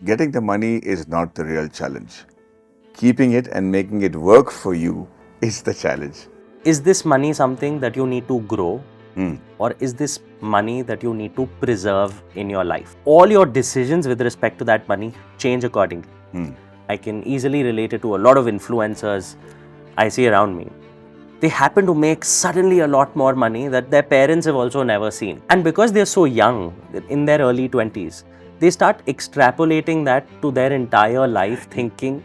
Getting the money is not the real challenge. Keeping it and making it work for you is the challenge. Is this money something that you need to grow? Or is this money that you need to preserve in your life? All your decisions with respect to that money change accordingly. I can easily relate it to a lot of influencers I see around me. They happen to make suddenly a lot more money that their parents have also never seen. And because they're so young, in their early 20s, they start extrapolating that to their entire life, thinking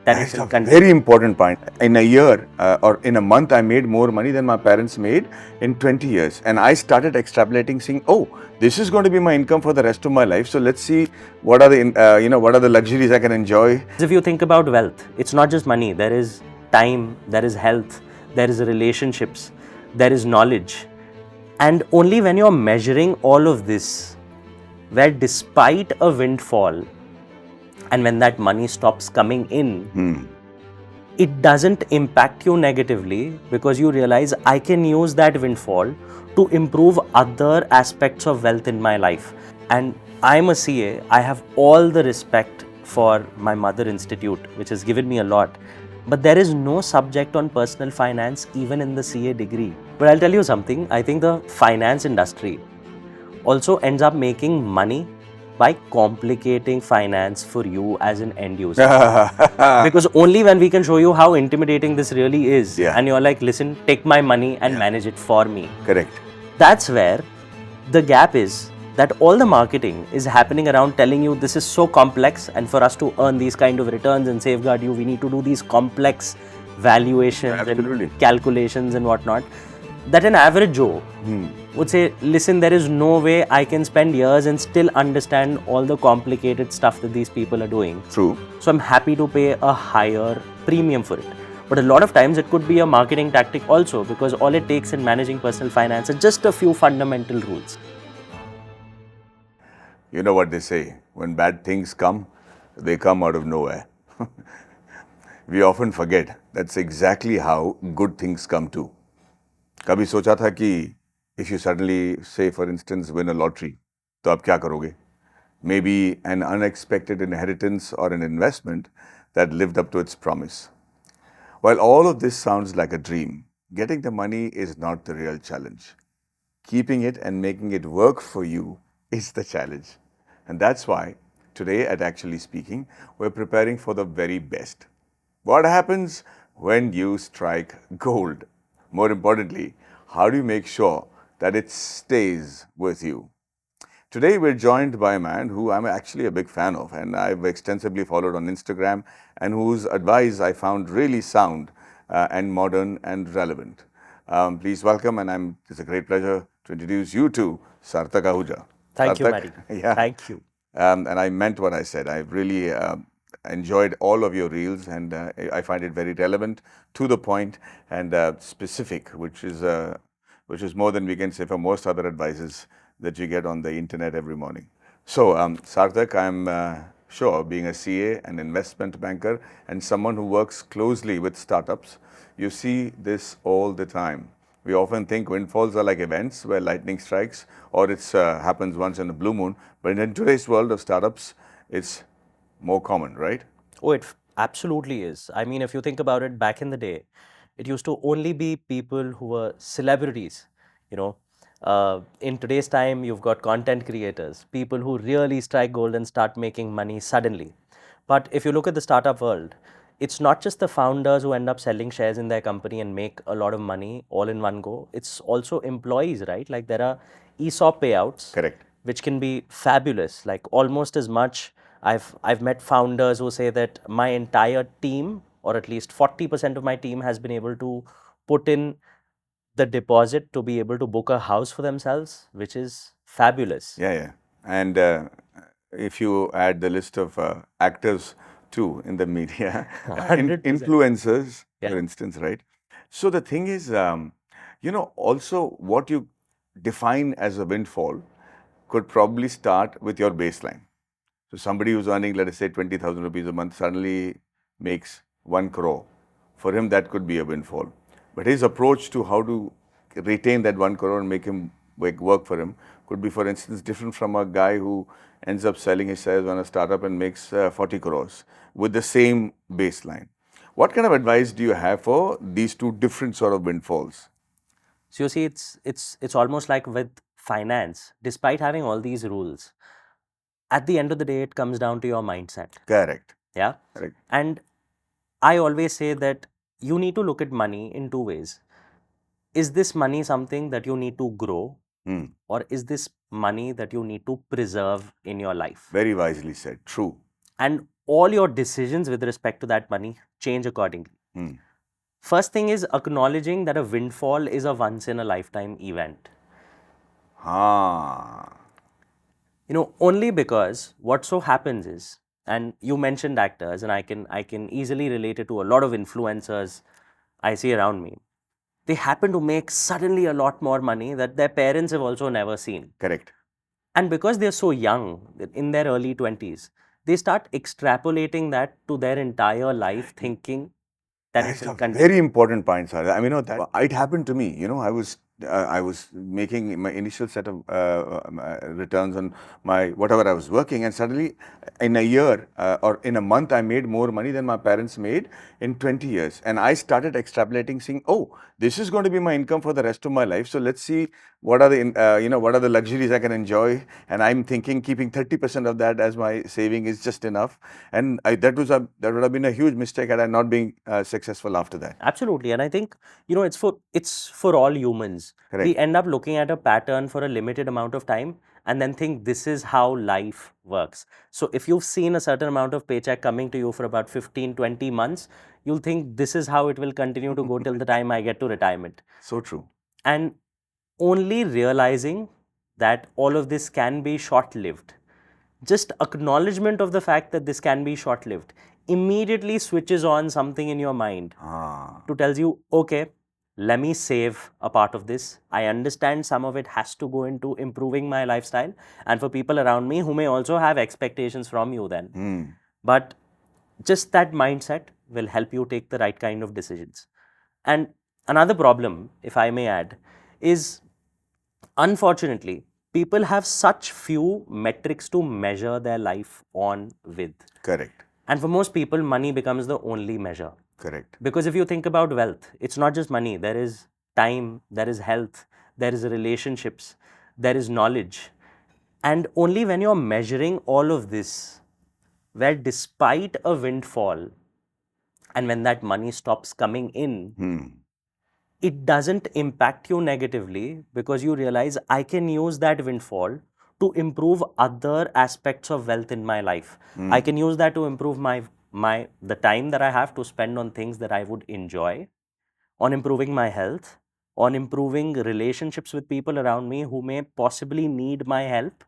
that That's it a will continue. very important point. In a year or in a month, I made more money than my parents made in 20 years. And I started extrapolating, saying, "Oh, this is going to be my income for the rest of my life. So let's see what are the luxuries I can enjoy." If you think about wealth, it's not just money. There is time, there is health, there is relationships, there is knowledge. And only when you're measuring all of this, where despite a windfall, and when that money stops coming in, it doesn't impact you negatively because you realize I can use that windfall to improve other aspects of wealth in my life. And I'm a CA. I have all the respect for my mother institute, which has given me a lot. But there is no subject on personal finance even in the CA degree. But I'll tell you something, I think the finance industry also ends up making money by complicating finance for you as an end user. Because only when we can show you how intimidating this really is, and you're like, listen, take my money and manage it for me. Correct. That's where the gap is, that all the marketing is happening around telling you this is so complex, and for us to earn these kind of returns and safeguard you, we need to do these complex valuations and calculations and whatnot, that an average Joe would say, listen, there is no way I can spend years and still understand all the complicated stuff that these people are doing. True. So I'm happy to pay a higher premium for it. But a lot of times it could be a marketing tactic also, because all it takes in managing personal finance are just a few fundamental rules. You know what they say, when bad things come, they come out of nowhere. We often forget that's exactly how good things come too. कभी सोचा था कि if you suddenly say, for instance, win a lottery, तो आप क्या करोगे? Maybe an unexpected inheritance or an investment that lived up to its promise. While all of this sounds like a dream, getting the money is not the real challenge. Keeping it and making it work for you is the challenge. And that's why today at Actually Speaking, we're preparing for the very best. What happens when you strike gold? More importantly, how do you make sure that it stays with you? Today, we're joined by a man who I'm actually a big fan of, and I've extensively followed on Instagram, and whose advice I found really sound and modern and relevant. Please welcome, and it's a great pleasure to introduce you to Sarthak Ahuja. Thank you, Sarthak, Maddy. yeah. Thank you. And I meant what I said. I really enjoyed all of your reels, and I find it very relevant, to the point, and specific, which is more than we can say for most other advices that you get on the internet every morning. So, Sarthak, I'm sure, being a CA, an investment banker, and someone who works closely with startups, you see this all the time. We often think windfalls are like events where lightning strikes, or it happens once in a blue moon. But in today's world of startups, it's more common, right? Oh, it absolutely is. I mean, if you think about it, back in the day, it used to only be people who were celebrities, you know. In today's time, you've got content creators, people who really strike gold and start making money suddenly. But if you look at the startup world, it's not just the founders who end up selling shares in their company and make a lot of money all in one go. It's also employees, right? Like there are ESOP payouts. Correct. Which can be fabulous, like almost as much. I've met founders who say that my entire team, or at least 40% of my team, has been able to put in the deposit to be able to book a house for themselves, which is fabulous. Yeah. And if you add the list of actors too in the media, 100%. influencers, Yeah. for instance, right? So the thing is, also what you define as a windfall could probably start with your baseline. So somebody who's earning, let us say, 20,000 rupees a month suddenly makes 1 crore. For him, that could be a windfall. But his approach to how to retain that 1 crore and make him work for him could be, for instance, different from a guy who ends up selling his shares on a startup and makes 40 crores with the same baseline. What kind of advice do you have for these two different sort of windfalls? So you see, it's almost like with finance. Despite having all these rules, at the end of the day, it comes down to your mindset. Correct. Yeah. Correct. And I always say that you need to look at money in two ways. Is this money something that you need to grow, or is this money that you need to preserve in your life? Very wisely said. True. And all your decisions with respect to that money change accordingly. First thing is acknowledging that a windfall is a once in a lifetime event. Only because what so happens is, and you mentioned actors, and I can easily relate it to a lot of influencers I see around me. They happen to make suddenly a lot more money that their parents have also never seen. Correct. And because they're so young, in their early 20s, they start extrapolating that to their entire life, thinking that That's it will a continue. very important point, sir. I mean, that it happened to me. I was making my initial set of returns on my whatever I was working, and suddenly, in a year or in a month, I made more money than my parents made in 20 years. And I started extrapolating, saying, "Oh, this is going to be my income for the rest of my life. So let's see what are the what are the luxuries I can enjoy." And I'm thinking keeping 30% of that as my saving is just enough. And that would have been a huge mistake had I not been successful after that. Absolutely. And I think, it's for all humans. Correct. We end up looking at a pattern for a limited amount of time and then think this is how life works. So if you've seen a certain amount of paycheck coming to you for about 15, 20 months, you'll think this is how it will continue to go till the time I get to retirement. So true. And only realizing that all of this can be short-lived, just acknowledgement of the fact that this can be short-lived, immediately switches on something in your mind to tell you, okay, let me save a part of this. I understand some of it has to go into improving my lifestyle and for people around me who may also have expectations from you then. But just that mindset will help you take the right kind of decisions. And another problem, if I may add, is unfortunately, people have such few metrics to measure their life on with. Correct. And for most people, money becomes the only measure. Correct. Because if you think about wealth, it's not just money. There is time, there is health, there is relationships, there is knowledge. And only when you're measuring all of this, where despite a windfall, and when that money stops coming in, it doesn't impact you negatively because you realize I can use that windfall to improve other aspects of wealth in my life. I can use that to improve the time that I have to spend on things that I would enjoy, on improving my health, on improving relationships with people around me who may possibly need my help.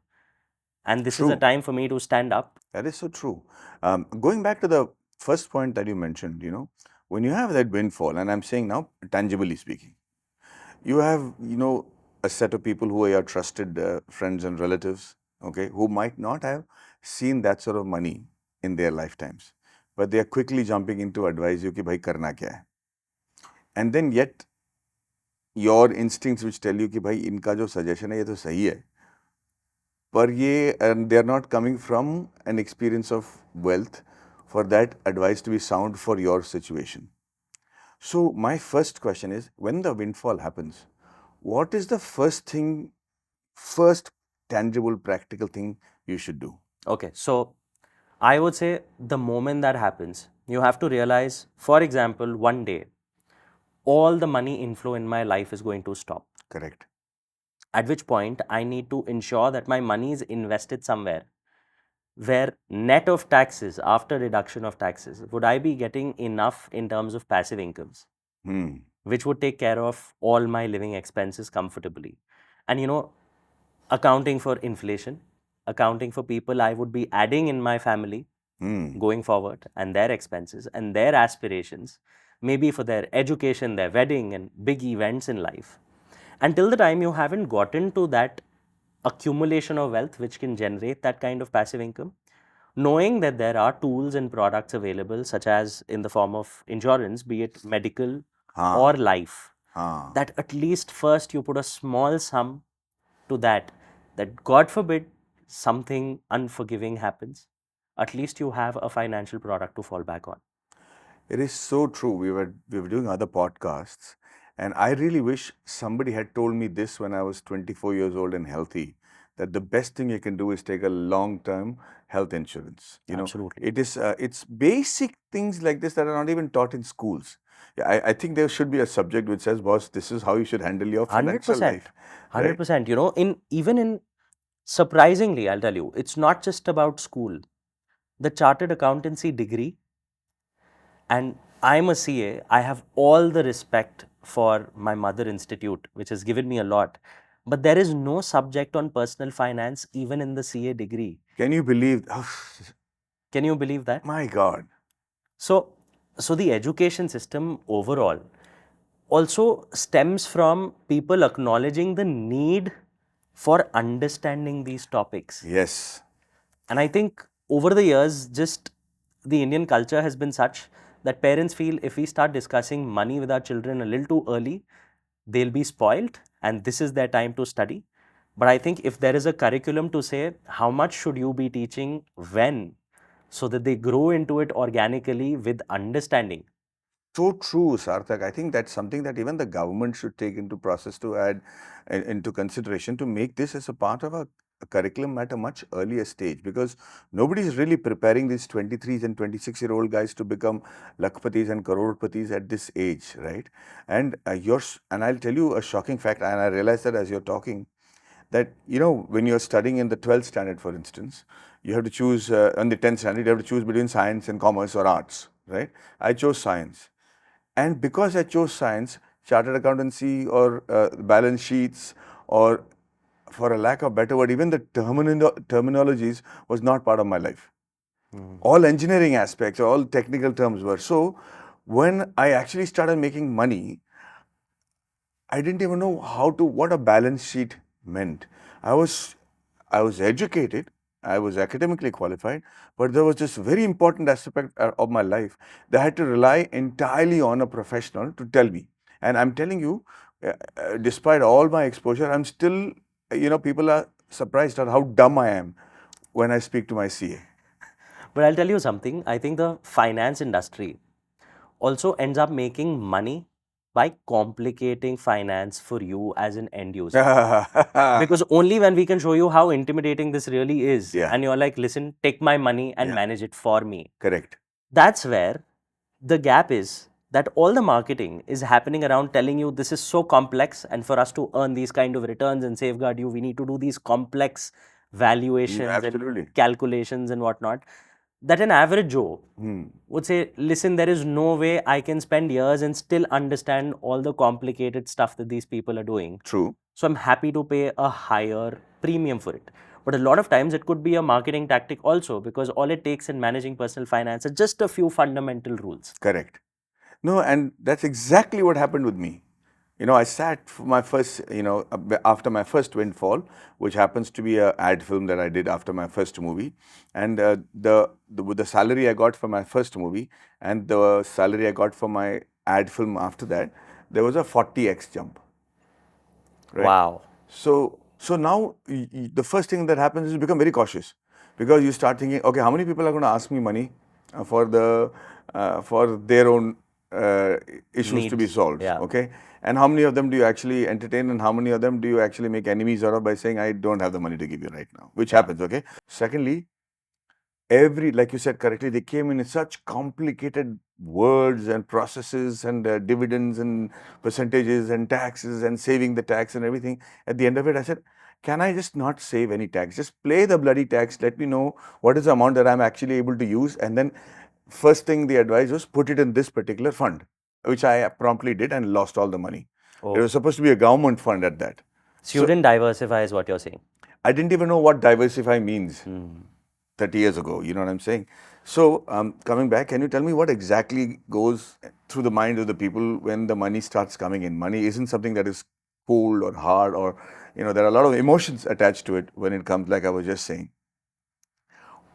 And this is a time for me to stand up. That is so true. Going back to the first point that you mentioned, when you have that windfall, and I'm saying now, tangibly speaking, you have, a set of people who are your trusted friends and relatives, okay, who might not have seen that sort of money in their lifetimes, but they are quickly jumping in to advise you कि भाई करना क्या है. And then yet, your instincts which tell you कि भाई इनका जो suggestion है ये तो सही है, पर ये they are not coming from an experience of wealth for that advice to be sound for your situation. So my first question is, when the windfall happens, what is the first tangible, practical thing you should do? Okay, so I would say the moment that happens, you have to realize, for example, one day, all the money inflow in my life is going to stop. Correct. At which point, I need to ensure that my money is invested somewhere where net of taxes, after deduction of taxes, would I be getting enough in terms of passive incomes, which would take care of all my living expenses comfortably. And, accounting for inflation, accounting for people I would be adding in my family going forward and their expenses and their aspirations, maybe for their education, their wedding and big events in life. Until the time you haven't gotten to that accumulation of wealth which can generate that kind of passive income, knowing that there are tools and products available such as in the form of insurance, be it medical or life, that at least first you put a small sum to that God forbid something unforgiving happens, at least you have a financial product to fall back on. It is so true. We were doing other podcasts, and I really wish somebody had told me this when I was 24 years old and healthy. That the best thing you can do is take a long-term health insurance. Absolutely. It's basic things like this that are not even taught in schools. Yeah, I think there should be a subject which says, "Boss, this is how you should handle your financial 100%. life." Right? 100%. In surprisingly, I'll tell you, it's not just about school. The chartered accountancy degree, and I'm a CA, I have all the respect for my mother institute, which has given me a lot. But there is no subject on personal finance even in the CA degree. Can you believe? Can you believe that? My God. So the education system overall also stems from people acknowledging the need for understanding these topics. Yes. And I think over the years, just the Indian culture has been such that parents feel if we start discussing money with our children a little too early, they'll be spoiled and this is their time to study. But I think if there is a curriculum to say how much should you be teaching when, so that they grow into it organically with understanding. So true, Sarthak. I think that's something that even the government should take into process to add into consideration to make this as a part of a curriculum at a much earlier stage, because nobody is really preparing these 23 and 26-year-old guys to become Lakhpatis and Crorepatis at this age, right? And and I'll tell you a shocking fact, and I realized that as you're talking, that when you're studying in the 12th standard, for instance, you have to choose on the 10th standard, you have to choose between science and commerce or arts, right? I chose science. And because I chose science, chartered accountancy or balance sheets, or for a lack of better word, even the terminologies was not part of my life. All engineering aspects, all technical terms were. So when I actually started making money, I didn't even know what a balance sheet meant. I was educated, I was academically qualified, but there was this very important aspect of my life that I had to rely entirely on a professional to tell me. And I'm telling you, despite all my exposure, I'm still, people are surprised at how dumb I am when I speak to my CA. But I'll tell you something, I think the finance industry also ends up making money by complicating finance for you as an end user. Because only when we can show you how intimidating this really is, Yeah. and you're like, listen, take my money and Yeah. manage it for me. Correct. That's where the gap is, that all the marketing is happening around telling you this is so complex, and for us to earn these kind of returns and safeguard you, we need to do these complex valuations Absolutely. and calculations and whatnot, that an average Joe would say, listen, there is no way I can spend years and still understand all the complicated stuff that these people are doing. True. So I'm happy to pay a higher premium for it. But a lot of times it could be a marketing tactic also, because all it takes in managing personal finance are just a few fundamental rules. Correct. No, and that's exactly what happened with me. I sat for my first, after my first Windfall, which happens to be an ad film that I did after my first movie, and the salary I got for my first movie and the salary I got for my ad film after that, there was a 40x jump. Right? Wow. So now the first thing that happens is you become very cautious, because you start thinking, okay, how many people are going to ask me money for their own issues to be Needs. solved? Yeah. Okay, and how many of them do you actually entertain, and how many of them do you actually make enemies out of by saying, I don't have the money to give you right now, which happens. Okay. Secondly, like you said correctly, they came in such complicated words and processes and dividends and percentages and taxes and saving the tax and everything. At the end of it, I said, can I just not save any tax? Just play the bloody tax. Let me know what is the amount that I'm actually able to use. And then first thing the advice was, put it in this particular fund, which I promptly did and lost all the money. Oh. It was supposed to be a government fund at that. So you didn't diversify is what you're saying. I didn't even know what diversify means 30 years ago. You know what I'm saying? So coming back, can you tell me what exactly goes through the mind of the people when the money starts coming in? Money isn't something that is cold or hard, or, there are a lot of emotions attached to it when it comes, like I was just saying.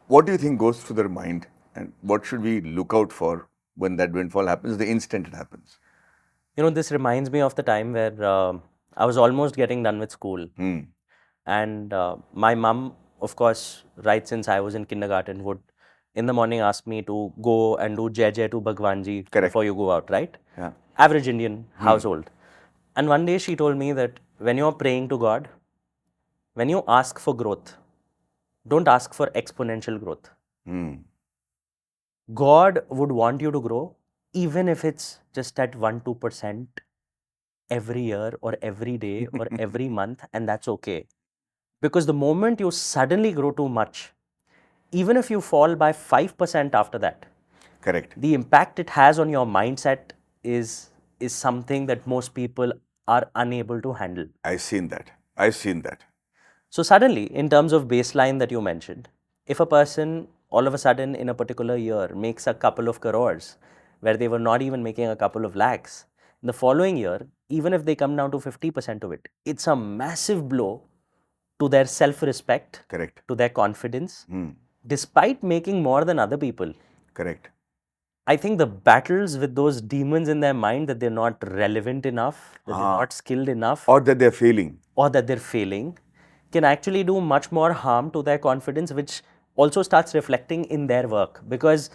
What do you think goes through their mind, and what should we look out for when that windfall happens, the instant it happens? This reminds me of the time where I was almost getting done with school. And my mum, of course, right since I was in kindergarten, would in the morning ask me to go and do Jai Jai to Bhagwanji Correct. before you go out, right? Yeah. Average Indian household. And one day she told me that when you're praying to God, when you ask for growth, don't ask for exponential growth. God would want you to grow, even if it's just at 1-2% every year or every day or every month, and that's okay. Because the moment you suddenly grow too much, even if you fall by 5% after that, Correct. the impact it has on your mindset is something that most people are unable to handle. I've seen that. So suddenly, in terms of baseline that you mentioned, if a person all of a sudden in a particular year makes a couple of crores where they were not even making a couple of lakhs, in the following year, even if they come down to 50% of it, it's a massive blow to their self-respect, Correct. to their confidence, despite making more than other people. Correct. I think the battles with those demons in their mind that they're not relevant enough, that they're not skilled enough, Or that they're failing. or that they're failing, can actually do much more harm to their confidence, which also starts reflecting in their work because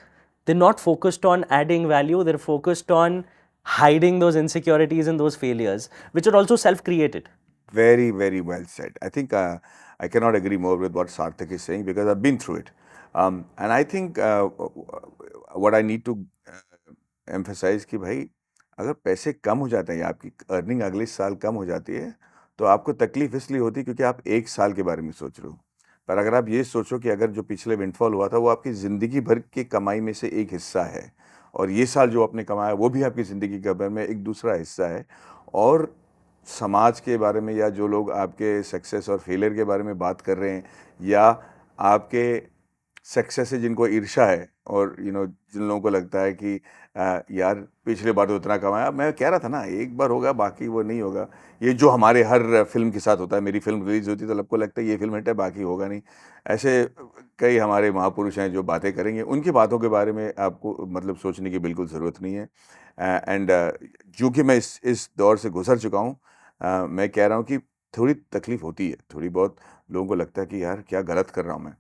they're not focused on adding value, they're focused on hiding those insecurities and those failures, which are also self-created. Very, very well said. I think I cannot agree more with what Sarthak is saying because I've been through it. And I think what I need to emphasize कि भाई अगर पैसे कम हो जाते हैं या आपकी earning अगले साल कम हो जाती है तो आपको तकलीफ इसलिए होती है क्योंकि आप एक साल के बारे में सोच रहे हो। पर अगर आप ये सोचो कि अगर जो पिछले विंडफॉल हुआ था वो आपकी ज़िंदगी भर की कमाई में से एक हिस्सा है और ये साल जो आपने कमाया वो भी आपकी ज़िंदगी के बारे में एक दूसरा हिस्सा है और समाज के बारे में या जो लोग आपके सक्सेस और फेलियर के बारे में बात कर रहे हैं या आपके सक्सेस से जिनको ईर्ष्या है और जिन लोगों को लगता है कि यार पिछले बार तो इतना कमाया, मैं कह रहा था ना एक बार होगा बाकी वो नहीं होगा, ये जो हमारे हर फिल्म के साथ होता है, मेरी फिल्म रिलीज होती है तो सबको लगता है ये फिल्म हिट है बाकी होगा नहीं, ऐसे कई हमारे महापुरुष हैं जो बातें करेंगे, उनकी बातों के बारे में आपको मतलब सोचने की बिल्कुल ज़रूरत नहीं है। एंड चूँकि मैं इस दौर से गुजर चुका हूँ, मैं कह रहा हूँ कि थोड़ी तकलीफ होती है, थोड़ी बहुत लोगों को लगता है कि यार क्या गलत कर रहा हूँ मैं,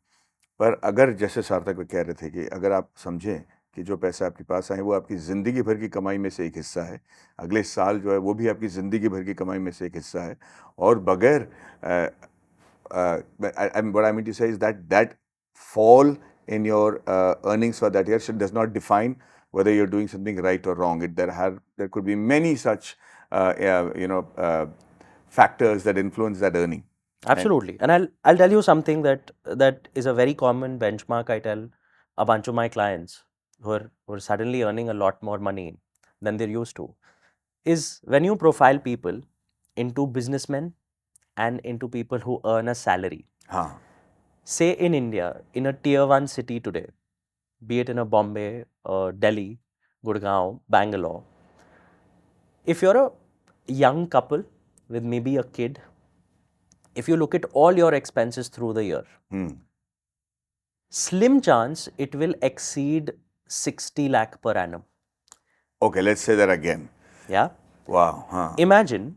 पर अगर जैसे सार्थक कह रहे थे कि अगर आप समझें कि जो पैसा आपके पास आए वो आपकी ज़िंदगी भर की कमाई में से एक हिस्सा है, अगले साल जो है वो भी आपकी ज़िंदगी भर की कमाई में से एक हिस्सा है और बगैर what I mean to say is that fall in your earnings for that year does not define whether you're doing something right or wrong. There could be many such factors that influence that earning. Absolutely. And I'll tell you something that is a very common benchmark I tell a bunch of my clients who are suddenly earning a lot more money than they're used to, is when you profile people into businessmen and into people who earn a salary. Say in India, in a tier 1 city today, be it in a Bombay, Delhi, Gurgaon, Bangalore, if you're a young couple with maybe a kid, if you look at all your expenses through the year, slim chance it will exceed 60 lakh per annum. Okay, let's say that again. Yeah? Wow. Imagine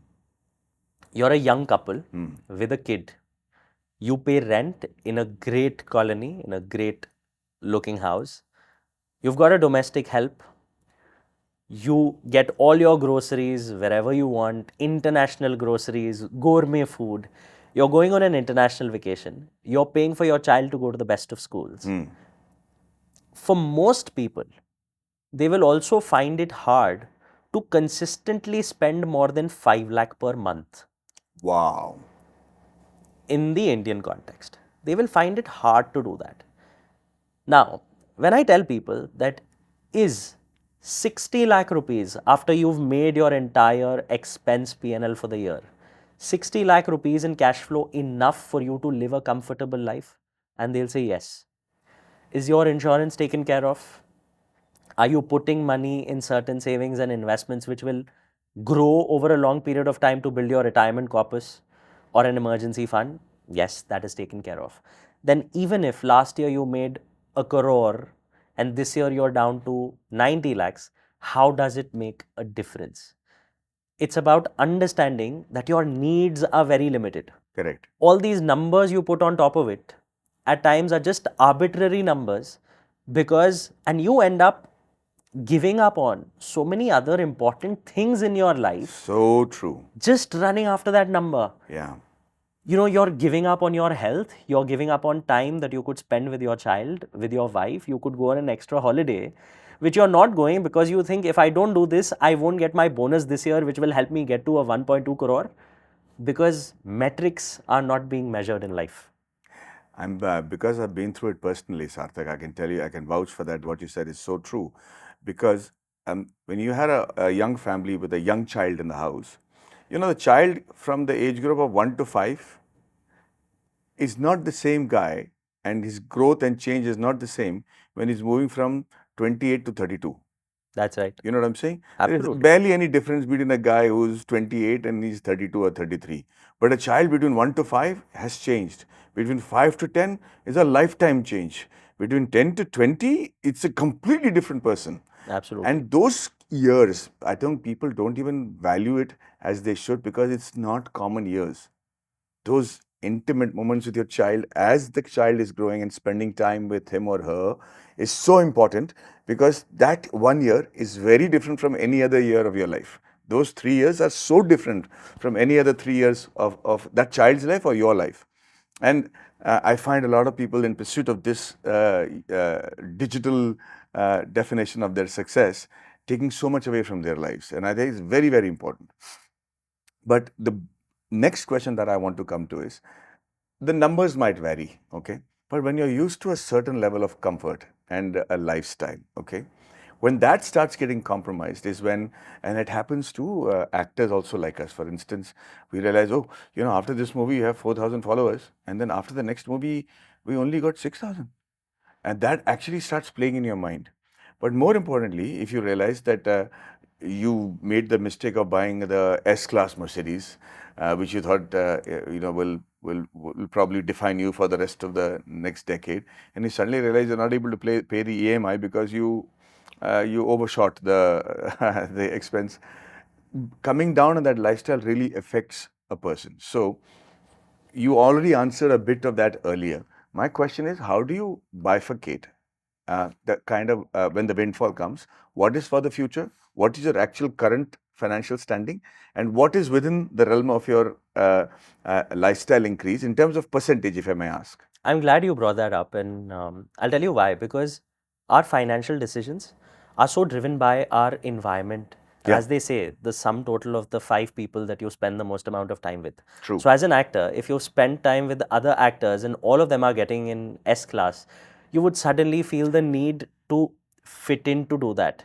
you're a young couple with a kid. You pay rent in a great colony, in a great looking house. You've got a domestic help. You get all your groceries wherever you want, international groceries, gourmet food. You're going on an international vacation. You're paying for your child to go to the best of schools. For most people, they will also find it hard to consistently spend more than 5 lakh per month. Wow. In the Indian context, they will find it hard to do that. Now, when I tell people that is 60 lakh rupees after you've made your entire expense P&L for the year, 60 lakh rupees in cash flow enough for you to live a comfortable life? And they'll say yes. Is your insurance taken care of? Are you putting money in certain savings and investments which will grow over a long period of time to build your retirement corpus or an emergency fund? Yes, that is taken care of. Then even if last year you made a crore and this year you're down to 90 lakhs, how does it make a difference? It's about understanding that your needs are very limited. Correct. All these numbers you put on top of it at times are just arbitrary numbers, because, and you end up giving up on so many other important things in your life So true. just running after that number. Yeah. You know, you're giving up on your health, you're giving up on time that you could spend with your child, with your wife. You could go on an extra holiday, which you're not going because you think, if I don't do this, I won't get my bonus this year, which will help me get to a 1.2 crore, because metrics are not being measured in life. I'm because I've been through it personally, Sarthak. I can tell you, I can vouch for that. What you said is so true, because when you had a young family with a young child in the house, you know, the child from the age group of 1 to 5 is not the same guy, and his growth and change is not the same when he's moving from 28 to 32. That's right. You know what I'm saying? Absolutely. There's barely any difference between a guy who's 28 and he's 32 or 33. But a child between 1 to 5 has changed. Between 5 to 10 is a lifetime change. Between 10 to 20, it's a completely different person. Absolutely. And those years, I think people don't even value it as they should, because it's not common years. Those intimate moments with your child as the child is growing and spending time with him or her is so important, because that 1 year is very different from any other year of your life. Those 3 years are so different from any other 3 years of that child's life or your life. And I find a lot of people in pursuit of this digital definition of their success taking so much away from their lives. And I think it's very, very important. But the next question that I want to come to is, the numbers might vary, okay? But when you're used to a certain level of comfort and a lifestyle, okay? When that starts getting compromised is when, and it happens to actors also like us. For instance, we realize, oh, you know, after this movie, you have 4,000 followers. And then after the next movie, we only got 6,000. And that actually starts playing in your mind. But more importantly, if you realize that you made the mistake of buying the S-class Mercedes, which you thought will probably define you for the rest of the next decade, and you suddenly realize you're not able to pay the EMI because you overshot the the expense. Coming down on that lifestyle really affects a person. So you already answered a bit of that earlier. My question is, how do you bifurcate the kind of when the windfall comes? What is for the future? What is your actual current financial standing? And what is within the realm of your lifestyle increase in terms of percentage, if I may ask? I'm glad you brought that up, and I'll tell you why. Because our financial decisions are so driven by our environment. Yeah. As they say, the sum total of the 5 people that you spend the most amount of time with. True. So as an actor, if you spend time with other actors and all of them are getting in S class, you would suddenly feel the need to fit in to do that.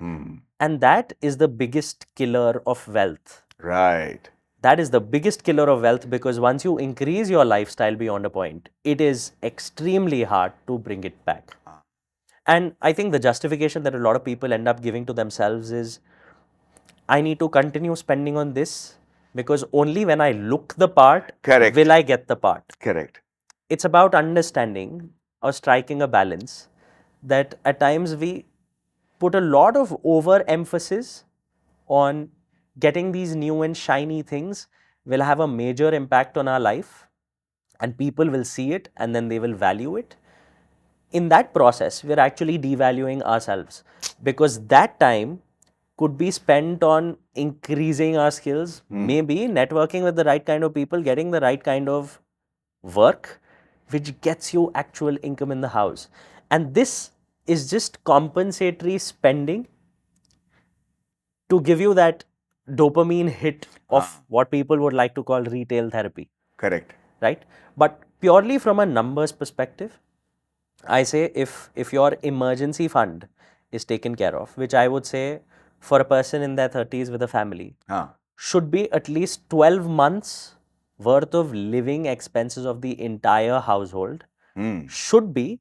And that is the biggest killer of wealth. Right. That is the biggest killer of wealth, because once you increase your lifestyle beyond a point, it is extremely hard to bring it back. And I think the justification that a lot of people end up giving to themselves is, I need to continue spending on this because only when I look the part Correct. will I get the part. Correct. It's about understanding or striking a balance that at times we put a lot of overemphasis on getting these new and shiny things will have a major impact on our life, and people will see it and then they will value it. In that process, we're actually devaluing ourselves, because that time could be spent on increasing our skills, maybe networking with the right kind of people, getting the right kind of work, which gets you actual income in the house. And this is just compensatory spending to give you that dopamine hit of what people would like to call retail therapy. Correct. Right? But purely from a numbers perspective, I say if your emergency fund is taken care of, which I would say for a person in their 30s with a family, should be at least 12 months worth of living expenses of the entire household, should be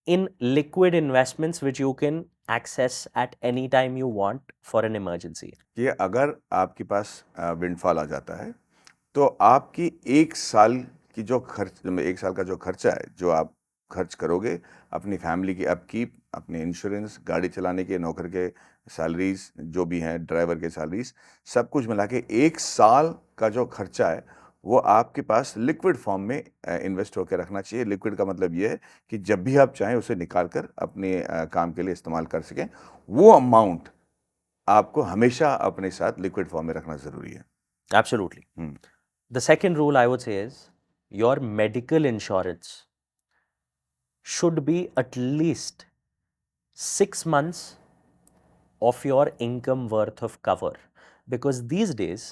in liquid investments which you can access at any time you want for an emergency. कि अगर आपके पास windfall आ जाता है तो आपकी 1 साल की जो खर्च 1 साल का जो खर्चा है जो आप खर्च करोगे अपनी फैमिली की अपकीप, अपने इंश्योरेंस, गाड़ी चलाने के, नौकर के सैलरीज जो भी हैं, ड्राइवर के सैलरीज, सब कुछ मिला के 1 साल का जो खर्चा है वो आपके पास लिक्विड फॉर्म में इन्वेस्ट होकर रखना चाहिए। लिक्विड का मतलब ये है कि जब भी आप चाहें उसे निकाल कर अपने काम के लिए इस्तेमाल कर सकें। वो अमाउंट आपको हमेशा अपने साथ लिक्विड फॉर्म में रखना ज़रूरी है। Absolutely. The second rule I would say is your medical insurance should be at least 6 months of your income worth of cover, because these days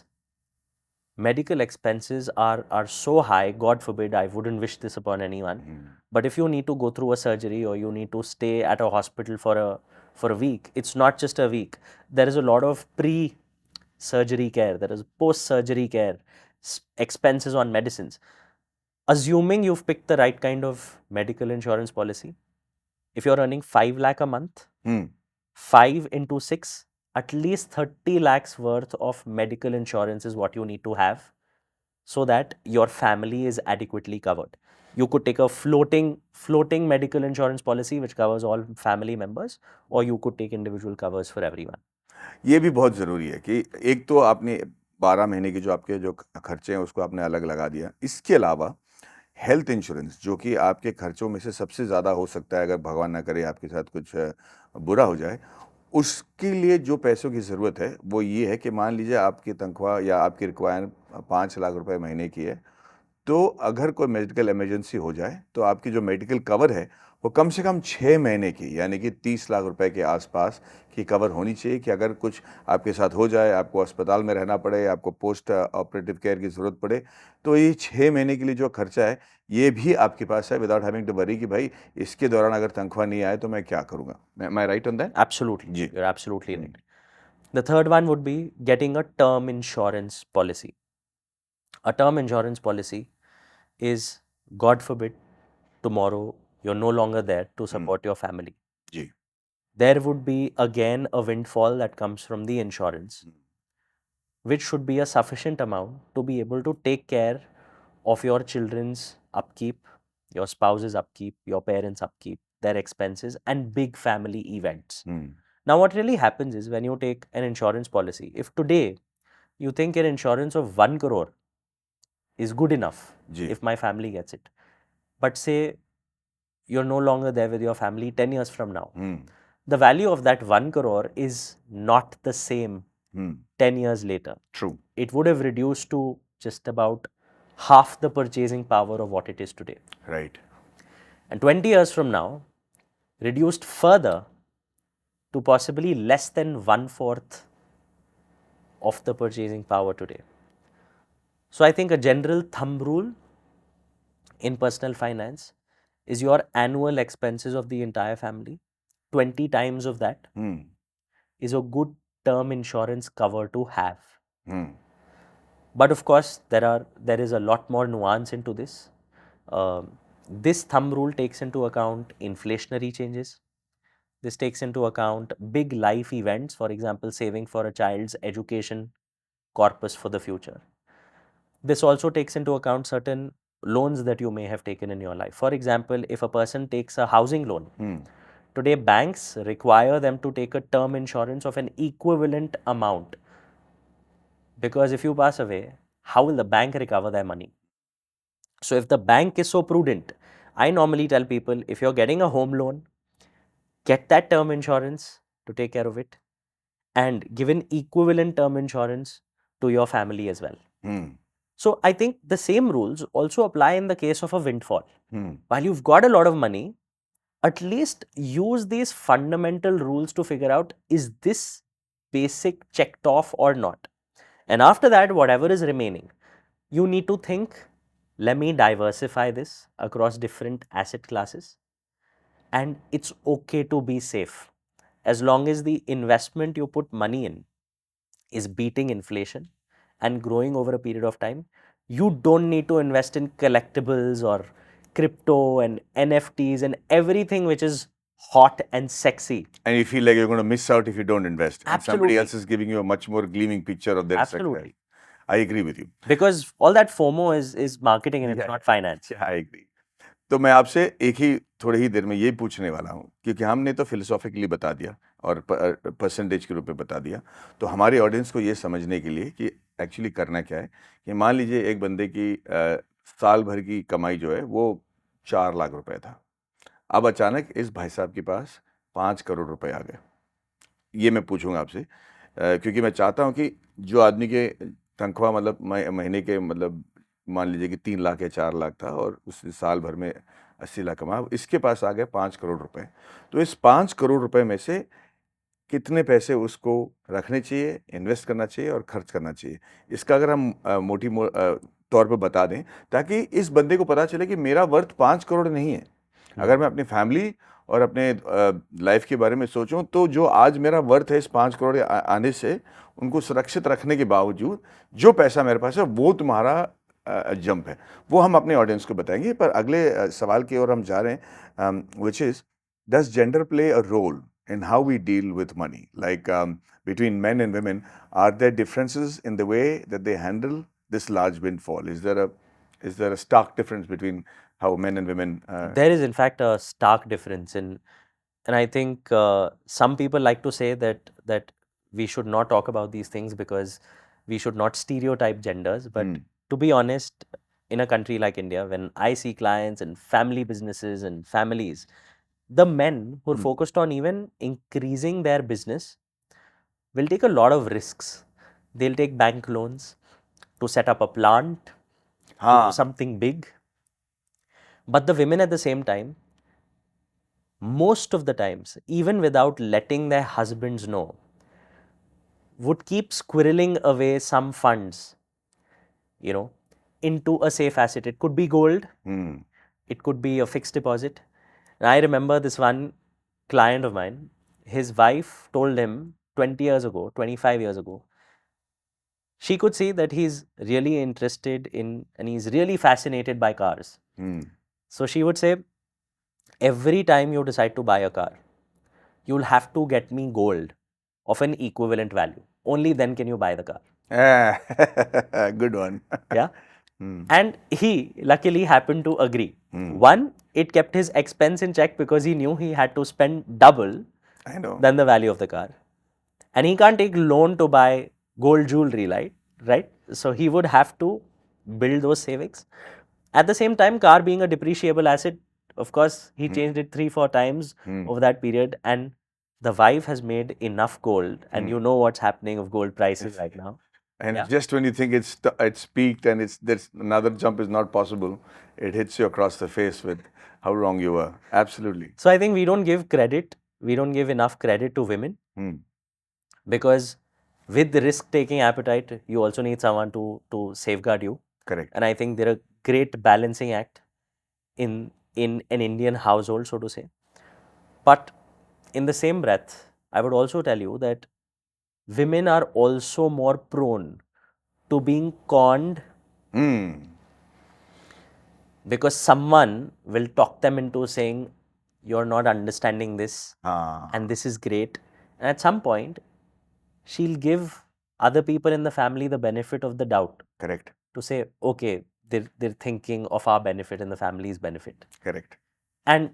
medical expenses are so high. God forbid, I wouldn't wish this upon anyone, but if you need to go through a surgery or you need to stay at a hospital for a week, it's not just a week. There is a lot of pre-surgery care, there is post-surgery care, expenses on medicines. Assuming you've picked the right kind of medical insurance policy, if you're earning 5 lakh a month, 5 into 6, at least 30 lakhs worth of medical insurance is what you need to have so that your family is adequately covered. You could take a floating medical insurance policy which covers all family members, or you could take individual covers for everyone. ये भी बहुत ज़रूरी है कि एक तो आपने 12 महीने के जो आपके जो खर्चे हैं उसको आपने अलग लगा दिया। इसके अलावा हेल्थ इंश्योरेंस, जो कि आपके खर्चों में से सबसे ज़्यादा हो सकता है अगर भगवान ना करे आपके साथ कुछ बुरा हो जाए, उसके लिए जो पैसों की ज़रूरत है वो ये है कि मान लीजिए आपकी तनख्वाह या आपकी रिक्वायरमेंट 5 लाख रुपए महीने की है, तो अगर कोई मेडिकल इमरजेंसी हो जाए तो आपकी जो मेडिकल कवर है वो कम से कम 6 महीने की, यानी कि 30 लाख रुपए के आसपास की कवर होनी चाहिए कि अगर कुछ आपके साथ हो जाए, आपको अस्पताल में रहना पड़े, आपको पोस्ट ऑपरेटिव केयर की ज़रूरत पड़े, तो ये 6 महीने के लिए जो खर्चा है ये भी आपके पास है, विदाउट हैविंग टू वरी कि भाई इसके दौरान अगर तनख्वाह नहीं आए तो मैं क्या करूँगा। Am I right on that? Absolutely. Ji. You're absolutely right. The third one would be getting a term insurance policy. A term insurance policy is, God forbid, tomorrow you're no longer there to support your family. Ji. There would be again a windfall that comes from the insurance, which should be a sufficient amount to be able to take care of your children's upkeep, your spouse's upkeep, your parents' upkeep, their expenses, and big family events. Now, what really happens is when you take an insurance policy, if today you think an insurance of 1 crore is good enough ji. if my family gets it, but say you're no longer there with your family 10 years from now, the value of that 1 crore is not the same 10 years later. True. It would have reduced to just about half the purchasing power of what it is today. Right. And 20 years from now, reduced further to possibly less than 1/4 of the purchasing power today. So I think a general thumb rule in personal finance is your annual expenses of the entire family, 20 times of that is a good term insurance cover to have. But of course, there is a lot more nuance into this. This thumb rule takes into account inflationary changes. This takes into account big life events, for example, saving for a child's education corpus for the future. This also takes into account certain loans that you may have taken in your life. For example, if a person takes a housing loan, today banks require them to take a term insurance of an equivalent amount, because if you pass away, how will the bank recover their money? So if the bank is so prudent, I normally tell people, if you're getting a home loan, get that term insurance to take care of it and give an equivalent term insurance to your family as well. So I think the same rules also apply in the case of a windfall. While you've got a lot of money, at least use these fundamental rules to figure out, is this basic checked off or not? And after that, whatever is remaining, you need to think, let me diversify this across different asset classes. And it's okay to be safe. As long as the investment you put money in is beating inflation and growing over a period of time, you don't need to invest in collectibles or crypto and NFTs and everything which is hot and sexy. And you feel like you're going to miss out if you don't invest. And Absolutely. somebody else is giving you a much more gleaming picture of their Absolutely. success. I agree with you. Because all that FOMO is marketing and it's not finance. Yeah, I agree. तो मैं आपसे एक ही थोड़ी ही देर में ये पूछने वाला हूँ, क्योंकि हमने तो फिलोसॉफिकली बता दिया और परसेंटेज के रूप में बता दिया, तो हमारे ऑडियंस को ये समझने के लिए कि एक्चुअली करना क्या है कि मान लीजिए एक बंदे की साल भर की कमाई जो है वो 4 लाख रुपए था। अब अचानक इस भाई साहब के पास 5 करोड़ रुपए आ गए। ये मैं पूछूंगा आपसे क्योंकि मैं चाहता हूं कि जो आदमी के तनख्वाह मतलब महीने के मतलब मान लीजिए कि 3 लाख या 4 लाख था और उसने साल भर में 80 लाख कमाया, अब इसके पास आ गए 5 करोड़ रुपए। तो इस 5 करोड़ रुपए में से कितने पैसे उसको रखने चाहिए, इन्वेस्ट करना चाहिए और खर्च करना चाहिए, इसका अगर हम तौर पर बता दें ताकि इस बंदे को पता चले कि मेरा वर्थ 5 करोड़ नहीं है। अगर मैं अपनी फैमिली और अपने लाइफ के बारे में सोचूं तो जो आज मेरा वर्थ है इस 5 करोड़ आने से उनको सुरक्षित रखने के बावजूद जो पैसा मेरे पास है वो तुम्हारा जंप है, वो हम अपने ऑडियंस को बताएंगे। पर अगले सवाल की ओर हम जा रहे हैं, which is does gender play a role in how we deal with money, like between men and women? Are there differences in the way that they handle this large windfall? Is there a stark difference between how men and women There is in fact a stark difference in, and I think some people like to say that we should not talk about these things because we should not stereotype genders. But to be honest, in a country like India, when I see clients and family businesses and families, the men who are focused on even increasing their business will take a lot of risks. They'll take bank loans to set up a plant, to do something big. But the women at the same time, most of the times, even without letting their husbands know, would keep squirreling away some funds, into a safe asset. It could be gold, it could be a fixed deposit. And I remember this one client of mine, his wife told him 20 years ago, 25 years ago, she could see that he's really interested in and he's really fascinated by cars. So she would say, every time you decide to buy a car, you'll have to get me gold of an equivalent value. Only then can you buy the car. Good one. Yeah. And he luckily happened to agree. One, it kept his expense in check because he knew he had to spend double I know. than the value of the car. And he can't take loan to buy gold jewelry, right? So he would have to build those savings. At the same time, car being a depreciable asset, of course, he changed it 3-4 times over that period. And the wife has made enough gold, and you know what's happening of gold prices right now. And just when you think it's peaked and there's another jump is not possible, it hits you across the face with how wrong you were. Absolutely. So I think we don't give enough credit to women because with the risk-taking appetite, you also need someone to safeguard you. Correct. And I think they're a great balancing act in an Indian household, so to say. But in the same breath, I would also tell you that women are also more prone to being conned because someone will talk them into saying, you're not understanding this and this is great. And at some point, she'll give other people in the family the benefit of the doubt. Correct. To say, okay, they're thinking of our benefit and the family's benefit. Correct. And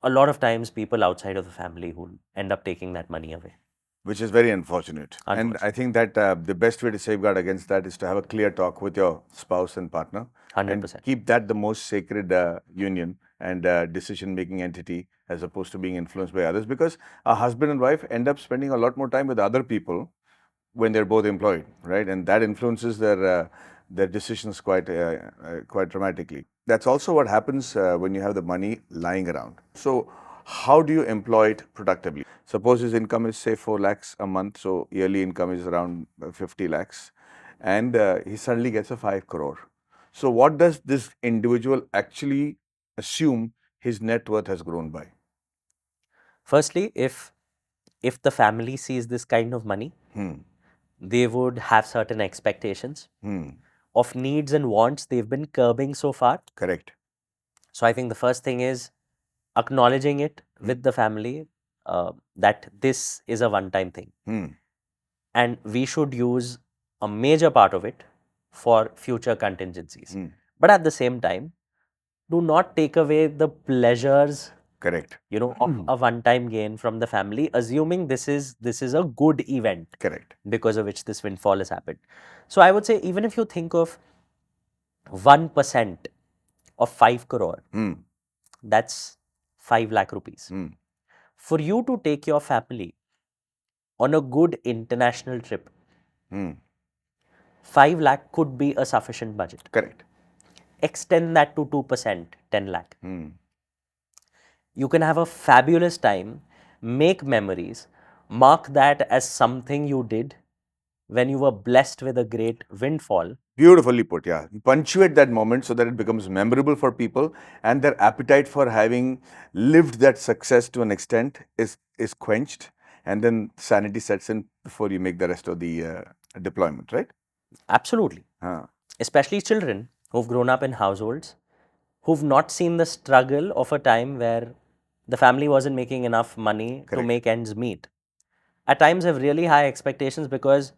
a lot of times people outside of the family who end up taking that money away. Which is very unfortunate. And I think that the best way to safeguard against that is to have a clear talk with your spouse and partner. 100%. And keep that the most sacred union and decision-making entity as opposed to being influenced by others. Because a husband and wife end up spending a lot more time with other people when they're both employed, right? And that influences their decisions quite dramatically. That's also what happens when you have the money lying around. So how do you employ it productively? Suppose his income is say 4 lakhs a month, so yearly income is around 50 lakhs, and he suddenly gets a 5 crore. So what does this individual actually assume his net worth has grown by? Firstly, if the family sees this kind of money, they would have certain expectations of needs and wants they've been curbing so far. Correct. So I think the first thing is acknowledging it with the family that this is a one-time thing. And we should use a major part of it for future contingencies. But at the same time, do not take away the pleasures Correct. of a one-time gain from the family, assuming this is a good event Correct. because of which this windfall has happened. So I would say, even if you think of 1% of 5 crore, that's 5 lakh rupees. For you to take your family on a good international trip, 5 lakh could be a sufficient budget. Correct. Extend that to 2%, 10 lakh. You can have a fabulous time, make memories, mark that as something you did when you were blessed with a great windfall. Beautifully put, yeah. Punctuate that moment so that it becomes memorable for people, and their appetite for having lived that success to an extent is quenched, and then sanity sets in before you make the rest of the deployment, right? Absolutely. Especially children who've grown up in households who've not seen the struggle of a time where the family wasn't making enough money to make ends meet. At times have really high expectations, because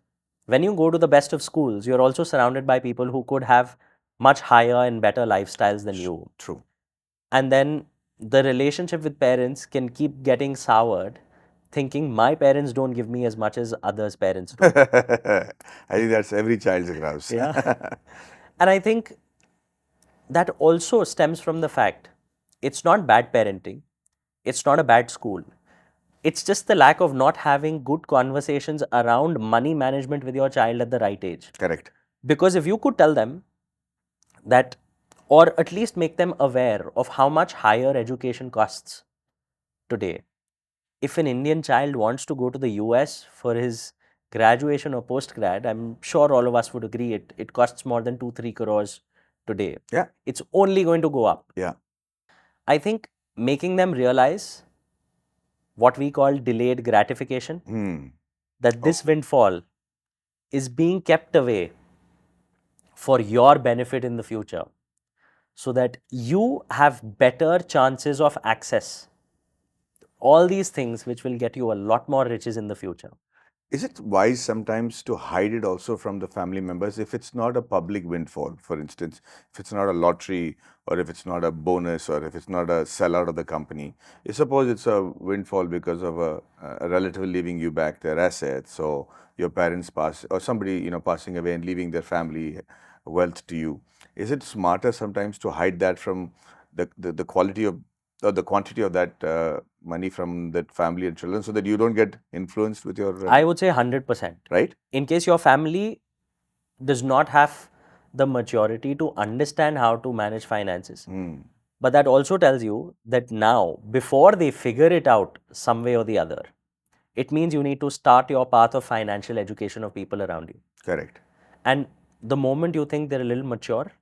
when you go to the best of schools, you're also surrounded by people who could have much higher and better lifestyles than you. True. And then the relationship with parents can keep getting soured, thinking my parents don't give me as much as others' parents do. I think that's every child's grouse. Yeah. And I think that also stems from the fact it's not bad parenting, it's not a bad school. It's just the lack of not having good conversations around money management with your child at the right age. Correct. Because if you could tell them that, or at least make them aware of how much higher education costs today. If an Indian child wants to go to the US for his graduation or post-grad, I'm sure all of us would agree it costs more than 2-3 crores today. Yeah. It's only going to go up. Yeah. I think making them realize what we call delayed gratification, that this windfall is being kept away for your benefit in the future, so that you have better chances of access. All these things which will get you a lot more riches in the future. Is it wise sometimes to hide it also from the family members if it's not a public windfall? For instance, if it's not a lottery, or if it's not a bonus, or if it's not a sellout of the company. Suppose it's a windfall because of a relative leaving you back their assets, so your parents pass, or somebody passing away and leaving their family wealth to you. Is it smarter sometimes to hide that from the quality of, or the quantity of that money from that family and children, so that you don't get influenced with your... I would say 100%. Right? In case your family does not have the maturity to understand how to manage finances. But that also tells you that now, before they figure it out some way or the other, it means you need to start your path of financial education of people around you. Correct. And the moment you think they're a little mature,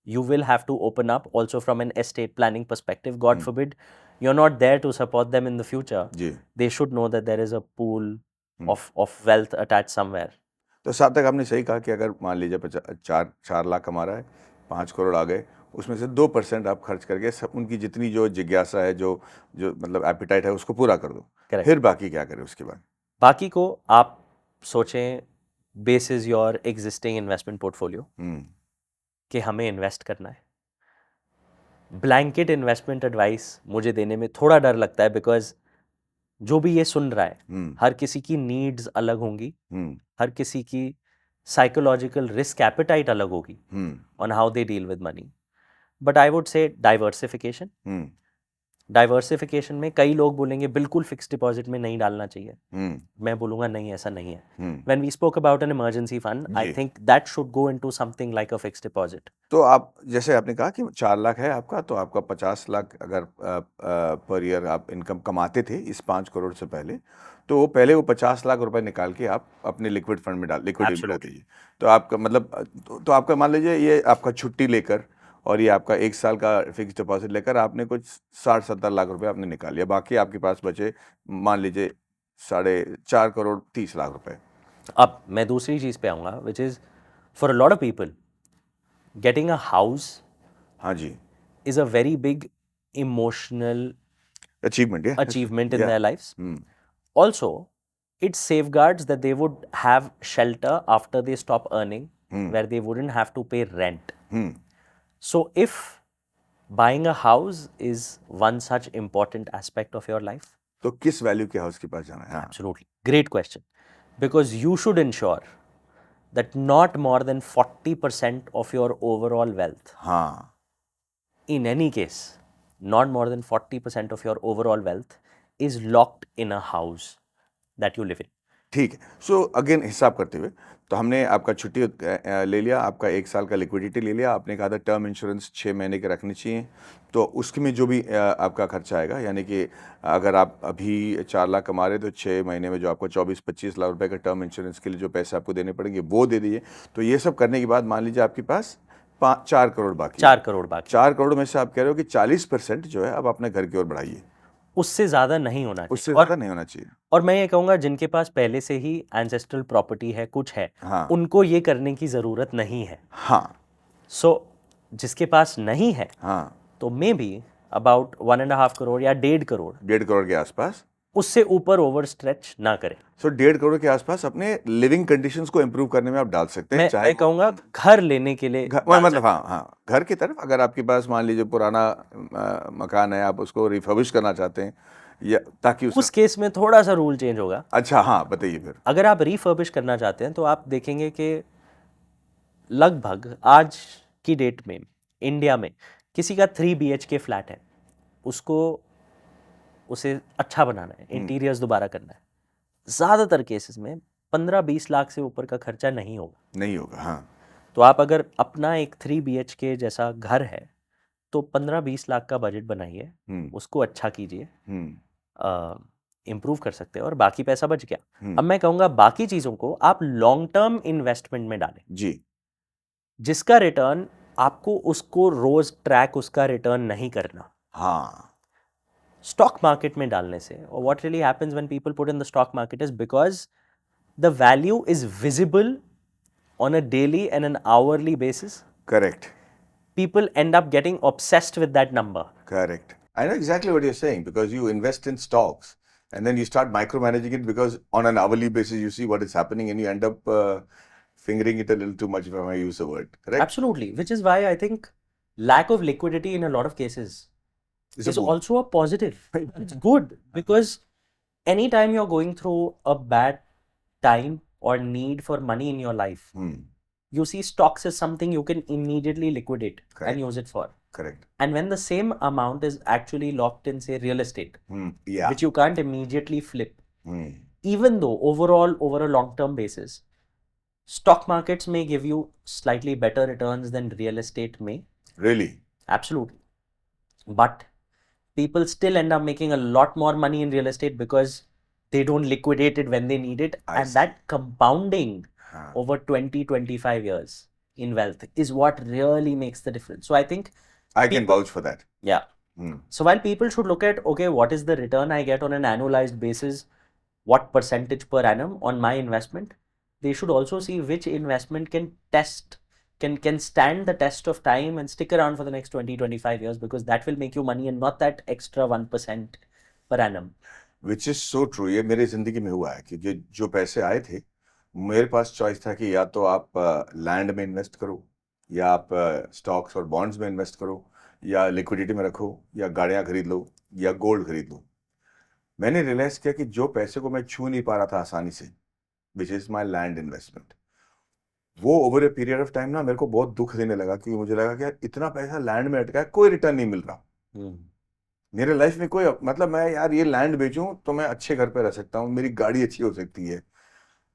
you will have to open up also from an estate planning perspective. God forbid, you're not there to support them in the future. They should know that there is a pool of wealth attached somewhere. तो सार्थक, आपने सही कहा कि अगर मान लीजिए 4 लाख कमा रहा है, 5 करोड़ आ गए, उसमें से 2% आप खर्च करके उनकी जितनी जो जिज्ञासा है, जो मतलब एपिटाइट है, उसको पूरा कर दो. फिर बाकी क्या करें उसके बाद? बाकी को आप सोचें basis your existing investment portfolio कि हमें इन्वेस्ट करना है. ब्लैंकेट इन्वेस्टमेंट एडवाइस मुझे देने में थोड़ा डर लगता है, बिकॉज जो भी ये सुन रहा है, हर किसी की नीड्स अलग होंगी, हर किसी की साइकोलॉजिकल रिस्क एपेटाइट अलग होगी on how they deal with money. But I would say diversification. Diversification में कई लोग बोलेंगे बिल्कुल फिक्स डिपॉजिट में नहीं डालना चाहिए. मैं बोलूंगा नहीं, ऐसा नहीं है. When we spoke about an emergency fund, I think that should go into something like a fix deposit. तो आप, जैसे आपने कहा कि 4 लाख है आपका, तो आपका 50 लाख अगर पर ईयर आप इनकम कमाते थे इस 5 करोड़ से पहले, तो पहले वो 50 लाख रुपए निकाल के आप अपने लिक्विड फंड में लिक्विडिटी में डाल दीजिए. तो आपका मतलब, तो आपका मान लीजिए ये आपका छुट्टी लेकर और ये आपका 1 साल का फिक्स डिपॉजिट लेकर आपने कुछ 60-70 लाख रुपए आपने निकाल लिया. बाकी आपके पास बचे मान लीजिए 4.5 करोड़ 30 लाख रुपए. अब मैं दूसरी चीज पे आऊंगा, which is for a lot of people getting a house is a very big emotional achievement in their lives. Also, it safeguards that they would have shelter after they stop earning, where they wouldn't have to pay rent. So if Buying a house is one such important aspect of your life. तो किस value के house के पास जाना है? हाँ. Absolutely. Great question. Because you should ensure that not more than 40% of your overall wealth, हाँ. in any case, not more than 40% of your overall wealth is locked in a house that you live in. ठीक है. So again हिसाब करते हुए तो हमने आपका छुट्टी ले लिया, आपका 1 साल का लिक्विडिटी ले लिया, आपने कहा था टर्म इंश्योरेंस 6 महीने के रखने चाहिए, तो उसमें जो भी आपका खर्चा आएगा, यानी कि अगर आप अभी 4 लाख कमा रहे तो 6 महीने में जो आपको 24-25 लाख रुपए का टर्म इंश्योरेंस के लिए जो पैसे आपको देने पड़ेंगे वो दे दीजिए. तो ये सब करने के बाद मान लीजिए आपके पास 4 करोड़ बाकी. 4 करोड़ बाकी. 4 करोड़ में से आप कह रहे हो कि 40% जो है आप अपने घर की ओर बढ़ाइए. उससे ज़्यादा नहीं होना चाहिए. उससे ज़्यादा नहीं होना चाहिए. और मैं ये कहूँगा जिनके पास पहले से ही एंसेस्ट्रल प्रॉपर्टी है, कुछ है, हाँ. उनको ये करने की ज़रूरत नहीं है. हाँ. सो जिसके पास नहीं है, हाँ. तो मे बी अबाउट 1.5 करोड़ या 1.5 करोड़, 1.5 करोड़ के आसपास, उससे ऊपर ओवर स्ट्रेच ना करें. सो 1.5 करोड़ के आसपास अपने लिविंग कंडीशंस को इंप्रूव करने में आप डाल सकते हैं. मैं कहूँगा घर लेने के लिए मतलब हाँ, घर की तरफ अगर आपके पास मान लीजिए पुराना मकान है, आप उसको रिफर्बिश करना चाहते हैं, या ताकि उस केस में थोड़ा सा रूल चेंज होगा. अच्छा, हाँ, बताइए फिर. अगर आप रिफर्बिश करना चाहते हैं तो आप देखेंगे कि लगभग आज की डेट में इंडिया में किसी का 3 BHK फ्लैट है, उसे अच्छा बनाना है, इंटीरियर्स दोबारा करना है, ज़्यादातर केसेस में 15-20 लाख से ऊपर का खर्चा नहीं होगा. हाँ. तो आप अगर अपना एक 3 BHK जैसा घर है तो 15-20 लाख का बजट बनाइए, उसको अच्छा कीजिए, इम्प्रूव कर सकते हैं और बाकी पैसा बच गया. अब मैं कहूँगा बाकी चीज़ों को आप लॉन्ग टर्म इन्वेस्टमेंट में डालें जी, जिसका रिटर्न आपको उसको रोज ट्रैक उसका रिटर्न नहीं करना. हाँ. स्टॉक मार्केट में डालने से, और what really happens when people put in the stock market is because the value is visible on a daily and an hourly basis. Correct. People end up getting obsessed with that number. Correct. I know exactly what you're saying because you invest in stocks and then you start micromanaging it because on an hourly basis you see what is happening and you end up fingering it a little too much, if I may use the word. Correct? Absolutely. Which is why I think lack of liquidity in a lot of cases is also a positive. It's good because anytime you're going through a bad time or need for money in your life, you see stocks as something you can immediately liquidate. Correct. And use it for. Correct. And when the same amount is actually locked in, say, real estate, yeah, which you can't immediately flip, even though overall, over a long-term basis, stock markets may give you slightly better returns than real estate may. Really? Absolutely. But people still end up making a lot more money in real estate because they don't liquidate it when they need it. And that compounding over 20-25 years in wealth is what really makes the difference. So I think I can vouch for that. Yeah. So while people should look at, okay, what is the return I get on an annualized basis, what percentage per annum on my investment, they should also see which investment can stand the test of time and stick around for the next 20-25 years, because that will make you money and not that extra 1% per annum. Which is so true. ये मेरी जिंदगी में हुआ है कि जो पैसे आए थे, मेरे पास चॉइस था कि या तो आप लैंड में इन्वेस्ट करो, या आप स्टॉक्स और बॉन्ड्स में इन्वेस्ट करो, या लिक्विडिटी में रखो, या गाड़ियाँ खरीद लो, या गोल्ड खरीद लो. मैंने रियलाइज किया कि जो पैसे को मैं छू नहीं पा रहा था आसानी से, which is my land investment, वो over a period of time ना मेरे को बहुत दुख देने लगा, क्योंकि मुझे लगा कि यार इतना पैसा लैंड में अटका है, कोई रिटर्न नहीं मिल रहा. मेरे लाइफ में कोई, मतलब मैं यार ये लैंड बेचूं तो मैं अच्छे घर पे रह सकता हूँ, मेरी गाड़ी अच्छी हो सकती है,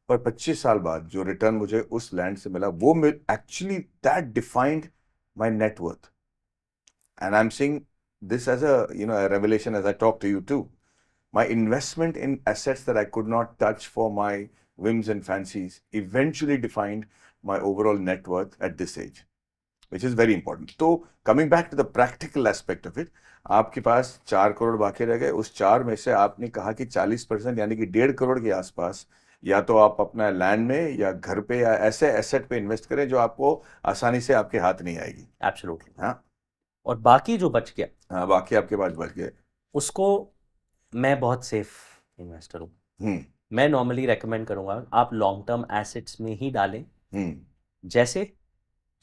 पर 25 साल बाद जो रिटर्न मुझे उस लैंड से मिला, वो actually that defined my net worth. And I am seeing this as a revelation as I talk to you too. My investment in assets that I could not touch for my whims and fancies eventually defined my overall net worth at this age, which is very important. So coming back to the practical aspect of it, आपके पास 4 करोड़ बाकी रह गए. उस 4 में से आपने कहा कि 40% यानी कि 1.5 करोड़ के आसपास या तो आप अपना लैंड में या घर पे या ऐसे एसेट पे इन्वेस्ट करें जो आपको आसानी से आपके हाथ नहीं आएगी. एब्सोल्युटली. हाँ. और बाकी जो बच गया, हाँ, बाकी आपके पास बच गए, उसको मैं बहुत सेफ इन्वेस्टर हूँ. मैं नॉर्मली रेकमेंड करूंगा आप लॉन्ग टर्म एसेट्स में ही डालें. जैसे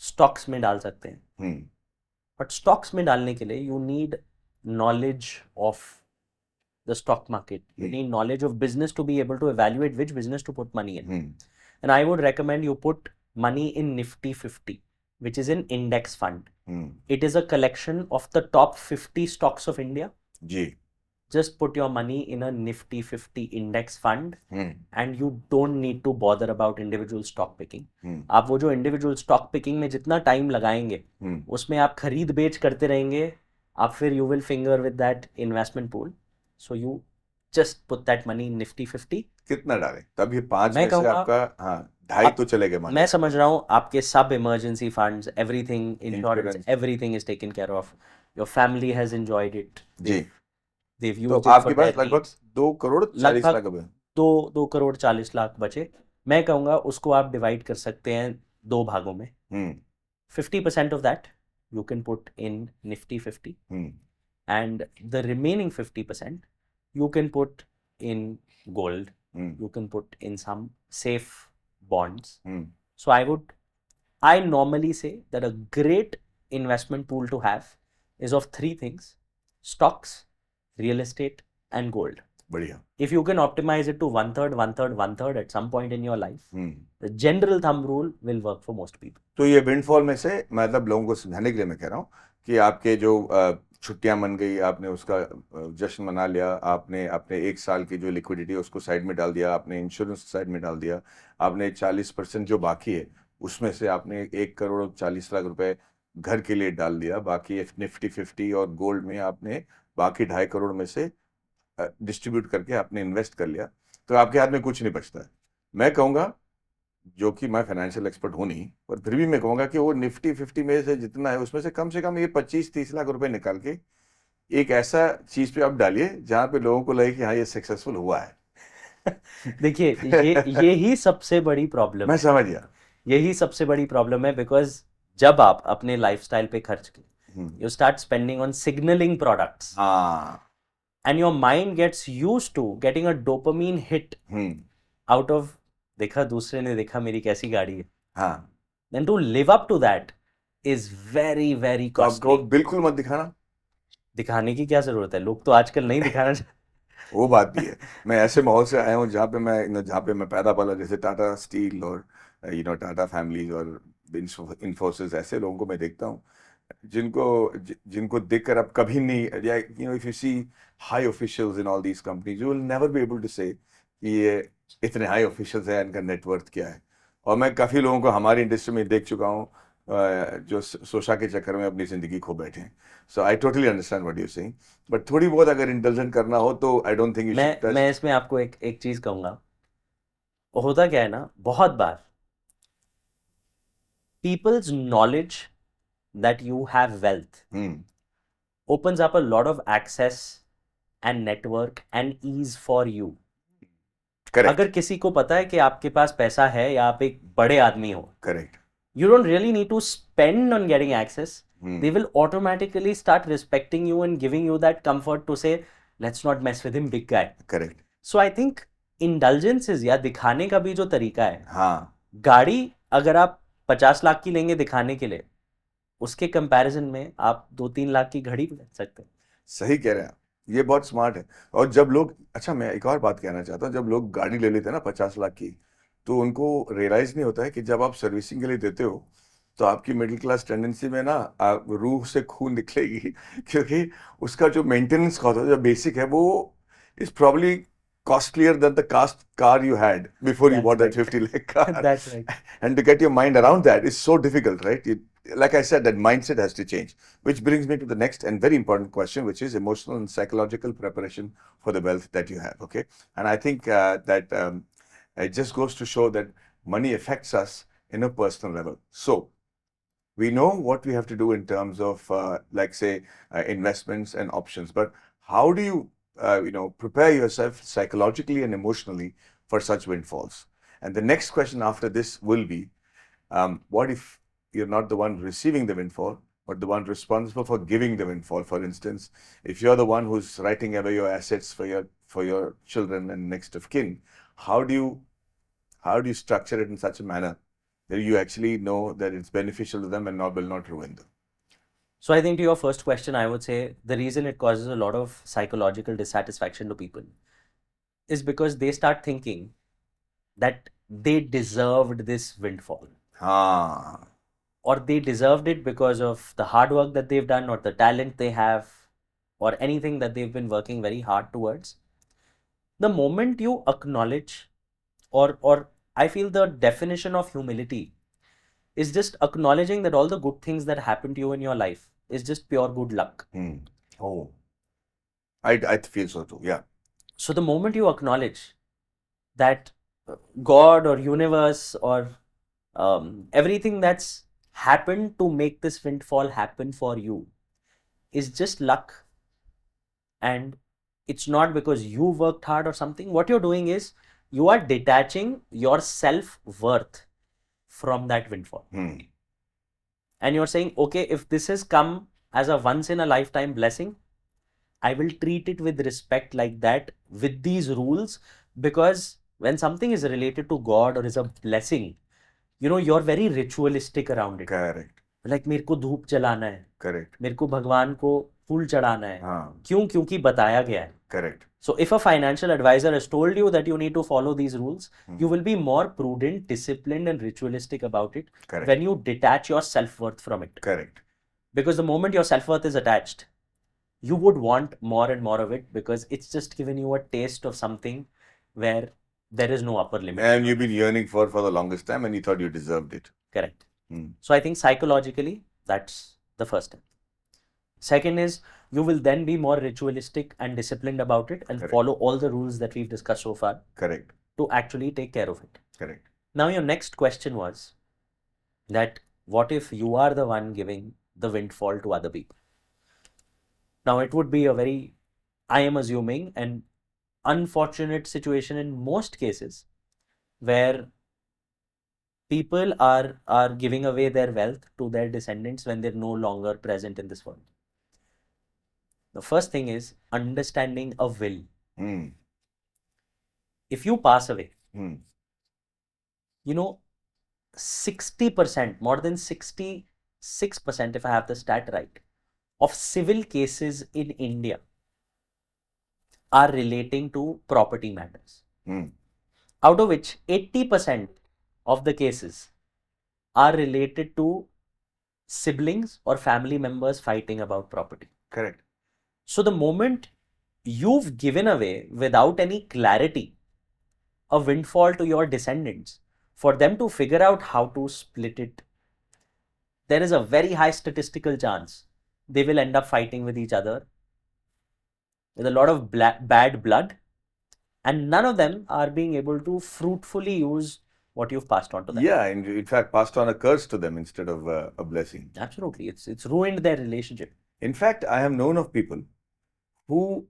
स्टॉक्स में डाल सकते हैं, बट स्टॉक्स में डालने के लिए you need knowledge of the stock market. You need knowledge of business to be able to evaluate which business to put money in. And I would recommend you put money in Nifty 50, which is an index fund. It is a collection of the top 50 stocks of India. Just put your money in a Nifty 50 index fund and you don't need to bother about individual stock picking. आप वो जो individual stock picking में जितना time लगाएंगे उसमें आप खरीद बेच करते रहेंगे, आप फिर you will finger with that investment pool. So you just put that money in Nifty 50. कितना डालें? तब ये 5 में से आपका 2.5 तो चलेगा। मैं समझ रहा हूँ आपके सब emergency funds, everything, insurance, everything is taken care of. Your family has enjoyed it. Ji. They've used तो it आपके for पास their लगभग needs. 2 करोड़ 40 लाख रुपए। 2 करोड़ 40 लाख बचे। मैं कहूँगा उसको आप डिवाइड कर सकते हैं 2 भागों में। 50% of that you can put in Nifty 50. And the remaining 50% you can put in gold. You can put in some safe bonds. So I normally say that a great investment pool to have is of 3 things: stocks, real estate and gold. बढ़िया। If you can optimize it to 1/3, 1/3, 1/3 at some point in your life, the general thumb rule will work for most people. तो ये windfall में से मतलब लोगों को समझाने के लिए मैं कह रहा हूँ कि आपके जो छुट्टियां मन गई, आपने उसका जश्न मना लिया, आपने अपने 1 साल की जो लिक्विडिटी है उसको साइड में डाल दिया, आपने इंश्योरेंस साइड में डाल दिया, आपने 40% जो बाकी है उसमें से आपने 1 करोड़ 40 लाख रुपए घर के लिए डाल दिया, बाकी निफ्टी 50 और गोल्ड में आपने बाकी 2.5 करोड़ में से डिस्ट्रीब्यूट करके आपने इन्वेस्ट कर लिया, तो आपके हाथ में कुछ नहीं बचता है। मैं कहूँगा, जो कि मैं फाइनेंशियल एक्सपर्ट हूँ नहीं, पर फिर भी मैं कहूँगा कि वो निफ्टी 50 में से जितना है उसमें से कम ये 25-30 लाख रुपए निकाल के एक ऐसा चीज पे आप डालिए जहाँ पे लोगों को लगे कि हाँ ये सक्सेसफुल हुआ है। देखिए ये ही सबसे बड़ी प्रॉब्लम मैं है। समझ गया। यही सबसे बड़ी प्रॉब्लम है, बिकॉज जब आप अपने लाइफस्टाइल पे खर्च you start spending on signalling products and your mind gets used to getting a dopamine hit out of देखा दूसरे ने देखा मेरी कैसी गाड़ी है, then to live up to that is very very costly. बिल्कुल मत दिखाना। दिखाने की क्या जरूरत है, लोग तो आजकल नहीं दिखाना वो बात भी है। मैं ऐसे माहौल से आया हूँ जहाँ पे मैं पैदा पला, जैसे टाटा स्टील और टाटा फैमिलीज और इन्फोसिस, ऐसे लोगों को मैं देखता हूँ जिनको देखकर आप कभी नहीं, if you see high officials in all these companies, you will never be able to say कि ये इतने हाई ऑफिशियल्स हैं, इनका नेटवर्थ क्या है। और मैं काफ़ी लोगों को हमारी इंडस्ट्री में देख चुका हूँ जो सोशा के चक्कर में अपनी ज़िंदगी खो बैठे हैं। So I totally understand what you saying, but थोड़ी बहुत अगर इंटेलिजेंट करना हो तो आई डोंट थिंक मैं इसमें आपको एक चीज़ कहूँगा। होता क्या है ना, बहुत बार people's knowledge that you have wealth opens up a lot of access and network and ease for you. Correct. अगर किसी को पता है कि आपके पास पैसा है या आप एक बड़े आदमी हो, correct, you don't really need to spend on getting access. They will automatically start respecting you and giving you that comfort to say, let's not mess with him, big guy. Correct. So I think indulgences या दिखाने का भी जो तरीका है, हाँ, गाड़ी अगर आप 50 लाख की लेंगे दिखाने के लिए, उसके कंपैरिजन में आप 2-3 लाख की घड़ी ले सकते हैं। सही कह रहे हैं, ये बहुत स्मार्ट है। और जब लोग, अच्छा मैं एक और बात कहना चाहता हूँ, जब लोग गाड़ी ले लेते हैं ना 50 लाख की, तो उनको रियलाइज नहीं होता है कि जब आप सर्विसिंग के लिए देते हो तो आपकी मिडिल क्लास टेंडेंसी में ना रूह से खून निकलेगी, क्योंकि उसका जो मेंटेनेंस कॉस्ट है, जो बेसिक है, वो is probably costlier than the car you had before you bought that 50 lakh car. That's right. And to get your mind around that is so difficult, right? Like I said, that mindset has to change, which brings me to the next and very important question, which is emotional and psychological preparation for the wealth that you have. Okay, and I think that it just goes to show that money affects us in a personal level. So we know what we have to do in terms of like say investments and options, but how do you prepare yourself psychologically and emotionally for such windfalls? And the next question after this will be, what if you're not the one receiving the windfall, but the one responsible for giving the windfall? For instance, if you're the one who's writing away your assets for your children and next of kin, how do you structure it in such a manner that you actually know that it's beneficial to them and will not ruin them? So I think to your first question, I would say the reason it causes a lot of psychological dissatisfaction to people is because they start thinking that they deserved this windfall, हाँ, or they deserved it because of the hard work that they've done, or the talent they have, or anything that they've been working very hard towards. The moment you acknowledge, or I feel the definition of humility is just acknowledging that all the good things that happen to you in your life is just pure good luck. Oh, I feel so too. Yeah. So the moment you acknowledge that God or universe or everything that's happened to make this windfall happen for you is just luck, and it's not because you worked hard or something, what you're doing is you are detaching your self-worth from that windfall. And you're saying, okay, if this has come as a once in a lifetime blessing, I will treat it with respect like that, with these rules, because when something is related to God or is a blessing, you know, you're very ritualistic around it. Correct. Like मेरे को धूप जलाना है, Correct. मेरे को भगवान को फूल चढ़ाना है, हाँ. क्यों? क्योंकि बताया गया है. Correct. So if a financial advisor has told you that you need to follow these rules, you will be more prudent, disciplined, and ritualistic about it. Correct. When you detach your self-worth from it. Correct. Because the moment your self-worth is attached, you would want more and more of it, because it's just given you a taste of something where there is no upper limit. And you've been yearning for the longest time, and you thought you deserved it. Correct. So I think psychologically, that's the first step. Second is, you will then be more ritualistic and disciplined about it and follow all the rules that we've discussed so far. Correct. To actually take care of it. Correct. Now your next question was that what if you are the one giving the windfall to other people? Now it would be a very, I am assuming, an unfortunate situation in most cases where people are giving away their wealth to their descendants when they're no longer present in this world. The first thing is understanding a will. If you pass away, you know, 60%, more than 66%, if I have the stat right, of civil cases in India are relating to property matters. Out of which 80% of the cases are related to siblings or family members fighting about property. Correct. So the moment you've given away without any clarity a windfall to your descendants for them to figure out how to split it, there is a very high statistical chance they will end up fighting with each other with a lot of bad blood, and none of them are being able to fruitfully use what you've passed on to them. Yeah, in fact, passed on a curse to them instead of a blessing. Absolutely. It's ruined their relationship. In fact, I have known of people who,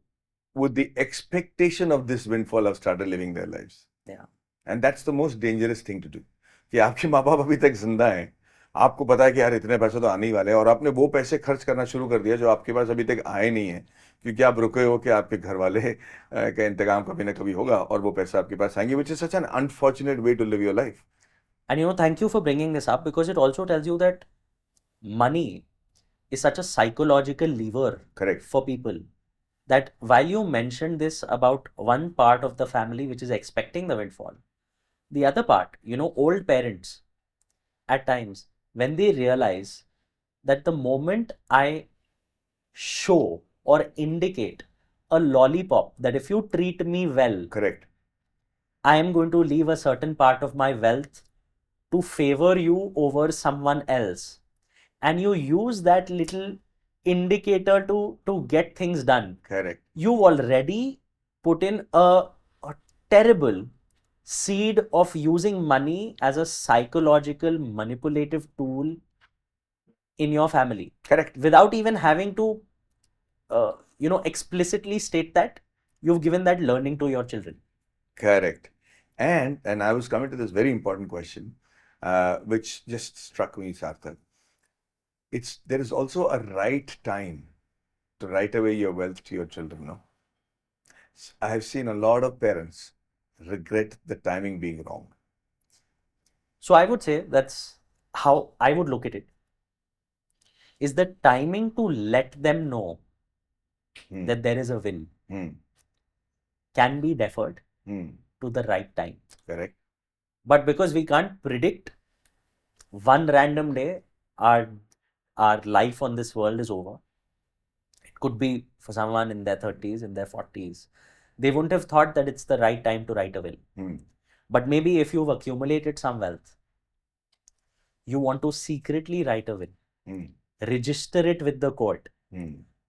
with the expectation of this windfall, have started living their lives. Yeah. And that's the most dangerous thing to do. कि आपके माँ बाप अभी तक जिंदा हैं, आपको पता है कि यार इतने पैसे तो आने ही वाले हैं, और आपने वो पैसे खर्च करना शुरू कर दिया जो आपके पास अभी तक आए नहीं है, क्योंकि आप रुके हो कि आपके घर वाले का इंतकाम कभी ना कभी होगा और वो पैसे आपके पास आएंगे, which is such an unfortunate way to live your life. And you know, thank you for bringing this up, because it also tells you that money is such a psychological lever. Correct. For people, that while you mentioned this about one part of the family which is expecting the windfall, the other part, you know, old parents at times, when they realize that the moment I show or indicate a lollipop that if you treat me well, Correct. I am going to leave a certain part of my wealth to favor you over someone else, and you use that little indicator to get things done. Correct. You've already put in a terrible seed of using money as a psychological manipulative tool in your family. Correct. Without even having to, explicitly state that, you've given that learning to your children. Correct. And I was coming to this very important question, which just struck me, Sarthak. There is also a right time to write away your wealth to your children, no? I have seen a lot of parents regret the timing being wrong. So I would say that's how I would look at it. is the timing to let them know that there is a win can be deferred to the right time. Correct. But because we can't predict, one random day our life on this world is over. It could be for someone in their 30s, in their 40s. They wouldn't have thought that it's the right time to write a will. But maybe if you've accumulated some wealth, you want to secretly write a will, register it with the court,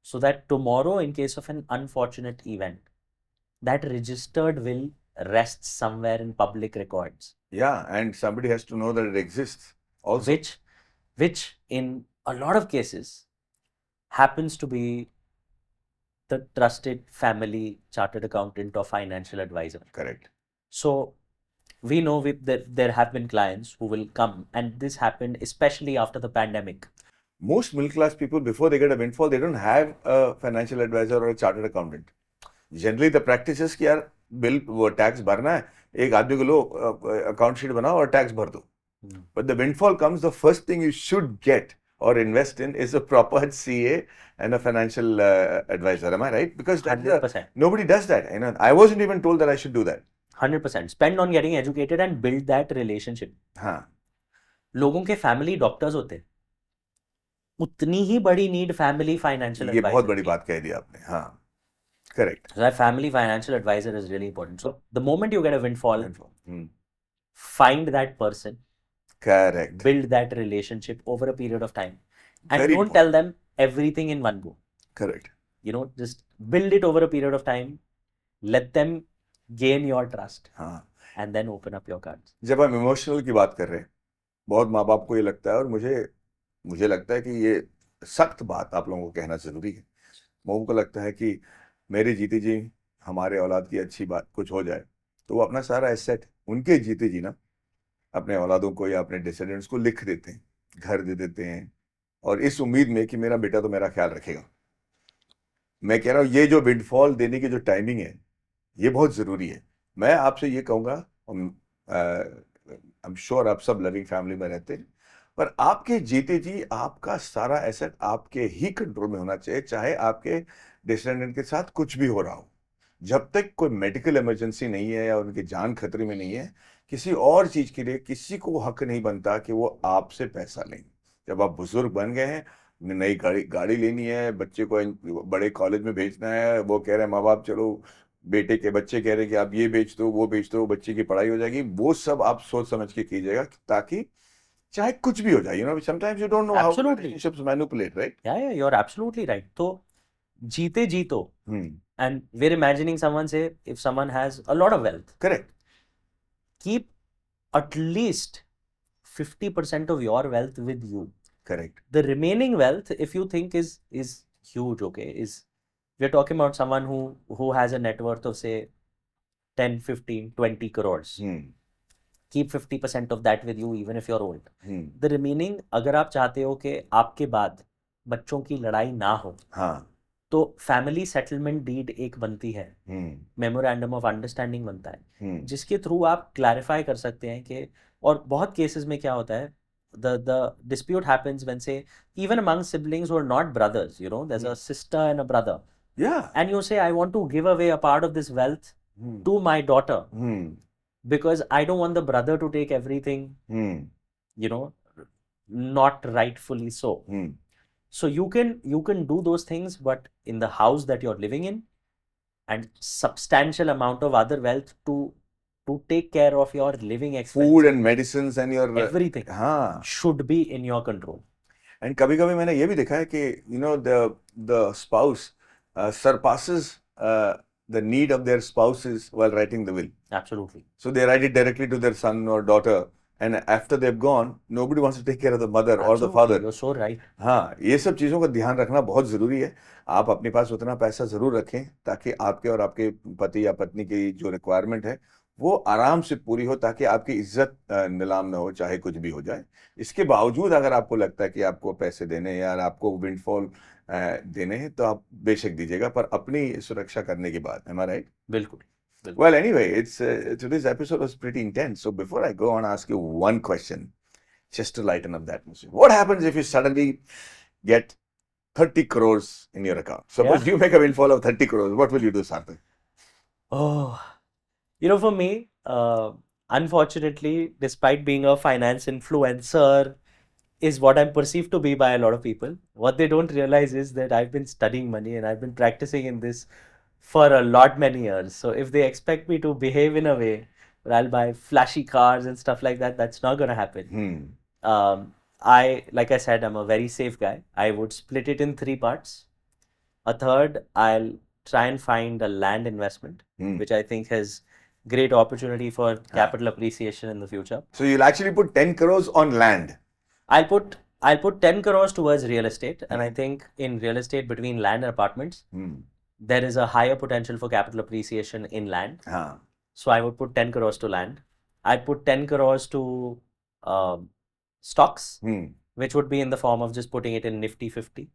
so that tomorrow, in case of an unfortunate event, that registered will rests somewhere in public records. Yeah, and somebody has to know that it exists also. Which in a lot of cases happens to be the trusted family chartered accountant or financial advisor. Correct. So we know that there have been clients who will come, and this happened especially after the pandemic. Most middle class people, before they get a windfall, they don't have a financial advisor or a chartered accountant. Generally, the practice is कि यार bill वो tax भरना है, एक आदमी को लो account sheet बनाओ और टैक्स भर दो. But the windfall comes, the first thing you should get or invest in is a proper CA and a financial advisor. Am I right? Because 100%. Nobody does that. You know, I wasn't even told that I should do that. 100%. Spend on getting educated and build that relationship. हाँ. लोगों के family doctors होते, उतनी ही बड़ी need family financial adviser. ये बहुत बड़ी बात कह दी आपने. हाँ. Correct. So that family financial advisor is really important. So the moment you get a windfall, find that person. Correct. Build that relationship over a period of time. And Very don't tell them everything in one go. Correct. You know, just build it over a period of time. Let them gain your trust. हाँ. And then open up your cards. जब हम emotional की बात कर रहे हैं, बहुत माँ बाप को ये लगता है, और मुझे लगता है कि ये सख्त बात आप लोगों को कहना जरूरी है. मोम को लगता है कि मेरी जीती जी हमारे औलाद की अच्छी बात कुछ हो जाए तो वो अपना सारा एसेट उनके जीते जी ना अपने औलादों को या अपने डिसेंडेंट्स को लिख देते हैं, घर दे देते हैं, और इस उम्मीद में कि मेरा बेटा तो मेरा ख्याल रखेगा. मैं कह रहा हूँ ये जो विंडफॉल देने की जो टाइमिंग है ये बहुत ज़रूरी है. मैं आपसे ये कहूँगा, आई एम श्योर आप सब लविंग फैमिली में रहते हैं, पर आपके जीते जी आपका सारा एसेट आपके ही कंट्रोल में होना चाहिए, चाहे आपके डिसेंडेंट के साथ कुछ भी हो रहा हो. जब तक कोई मेडिकल इमरजेंसी नहीं है या उनकी जान खतरे में नहीं है, किसी और चीज के लिए किसी को हक नहीं बनता कि वो आपसे पैसा लें. जब आप बुजुर्ग बन गए हैं, नई गाड़ी लेनी है, बच्चे को बड़े कॉलेज में भेजना है, वो कह रहे हैं माँ बाप चलो, बेटे के बच्चे कह रहे हैं कि आप ये बेच दो वो बेच दो, बच्चे की पढ़ाई हो जाएगी, वो सब आप सोच समझ के कीजिएगा ताकि चाहे कुछ भी हो जाए. You know, sometimes you don't know how relationships manipulate, right? या यू आर एब्सोल्युटली राइट. तो जीते जीतो. And we're imagining someone, say, if someone has a lot of wealth. Correct. Keep at least 50% of your wealth with you. Correct. The remaining wealth, if you think is huge, okay, we're talking about someone who has a net worth of, say, 10, 15, 20 crores. Keep 50% of that with you, even if you're old. The remaining, अगर आप चाहते हो कि आपके बाद बच्चों की लड़ाई ना हो, तो फैमिली सेटलमेंट डीड एक बनती है, मेमोरेंडम ऑफ अंडरस्टैंडिंग बनता है, जिसके थ्रू आप क्लैरिफाई कर सकते हैं कि, और बहुत केसेस में क्या होता है, the dispute happens when, say, even among siblings who are not brothers, you know, there's a sister and a brother, and you say, I want to give away a part of this wealth to my daughter because I don't want the brother to take everything, you know, not rightfully so. So you can do those things, but in the house that you're living in, and substantial amount of other wealth to take care of your living expenses, food and medicines and your everything should be in your control. And कभी-कभी मैंने ये भी देखा है कि you know the spouse surpasses the need of their spouses while writing the will. Absolutely. So they write it directly to their son or daughter. And after they've gone, nobody wants to take care of the mother or the father. You're so right. हाँ, ये सब चीज़ों का ध्यान रखना बहुत ज़रूरी है. आप अपने पास उतना पैसा ज़रूर रखें ताकि आपके और आपके पति या पत्नी की जो रिक्वायरमेंट है वो आराम से पूरी हो, ताकि आपकी इज्जत नीलाम न हो, चाहे कुछ भी हो जाए. इसके बावजूद अगर आपको लगता है कि आपको पैसे देने या आपको विंडफॉल देने हैं तो आप बेशक दीजिएगा, पर अपनी सुरक्षा करने की बात. Am I right? बिल्कुल. Well, anyway, today's episode was pretty intense. So before I go on, ask you one question, just to lighten up the atmosphere. What happens if you suddenly get 30 crores in your account. Suppose you make a windfall of 30 crores. What will you do, Sarthak? Oh, for me, unfortunately, despite being a finance influencer, is what I'm perceived to be by a lot of people. What they don't realize is that I've been studying money and I've been practicing in this for a lot many years. So if they expect me to behave in a way where I'll buy flashy cars and stuff like that, that's not going to happen. Like I said, I'm a very safe guy. I would split it in 3 parts. A third, I'll try and find a land investment, which I think has great opportunity for capital appreciation in the future. So you'll actually put 10 crores on land. I'll put 10 crores towards real estate, and I think in real estate between land and apartments, there is a higher potential for capital appreciation in land. So I would put 10 crores to land. I'd put 10 crores to stocks, which would be in the form of just putting it in Nifty 50,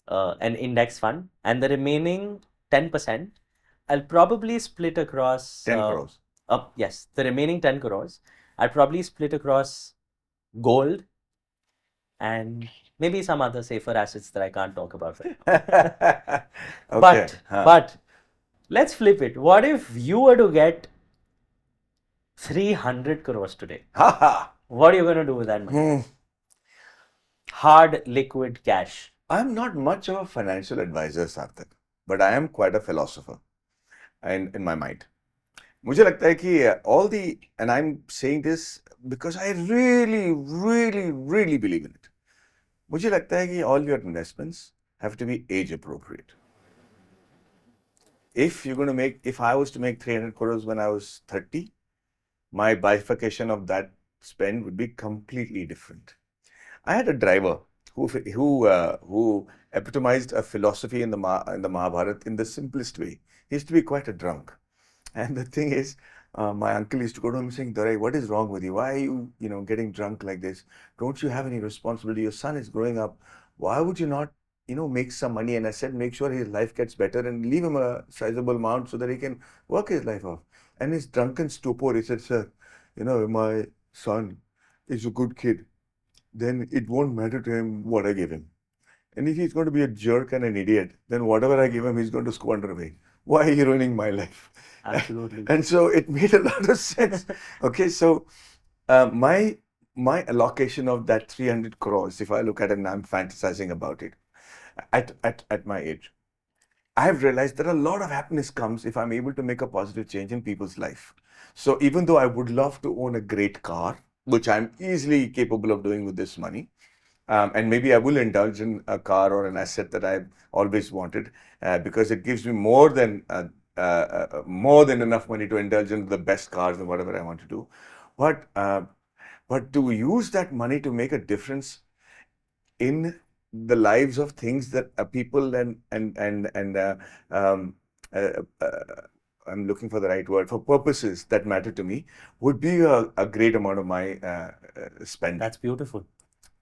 an index fund, and the remaining 10%, I'll probably split across 10 crores. Yes, the remaining 10 crores, I'll probably split across gold and maybe some other safer assets that I can't talk about right now. But let's flip it. What if you were to get 300 crores today? What are you going to do with that money? Hard liquid cash. I'm not much of a financial advisor, Sarthak, but I am quite a philosopher in my mind. मुझे लगता है कि and I'm saying this because I really, really, really believe in it. मुझे लगता है कि all your investments have to be age appropriate. If I was to make 300 crores when I was 30, my bifurcation of that spend would be completely different. I had a driver who epitomized a philosophy in the Mahabharata in the simplest way. He used to be quite a drunk. And the thing is, my uncle used to go to him saying, Dorai, what is wrong with you? Why are you, getting drunk like this? Don't you have any responsibility? Your son is growing up. Why would you not, make some money? And I said, make sure his life gets better and leave him a sizable amount so that he can work his life off. And his drunken stupor, he said, sir, my son is a good kid. Then it won't matter to him what I give him. And if he's going to be a jerk and an idiot, then whatever I give him, he's going to squander away. Why are you ruining my life? Absolutely. And so it made a lot of sense. Okay, so my allocation of that 300 crores, if I look at it and I'm fantasizing about it, at my age, I have realized that a lot of happiness comes if I'm able to make a positive change in people's life. So even though I would love to own a great car, which I'm easily capable of doing with this money, and maybe I will indulge in a car or an asset that I've always wanted because it gives me more than enough money to indulge in the best cars and whatever I want to do. But to use that money to make a difference in the lives of things that people I'm looking for the right word, for purposes that matter to me, would be a great amount of my spend. That's beautiful.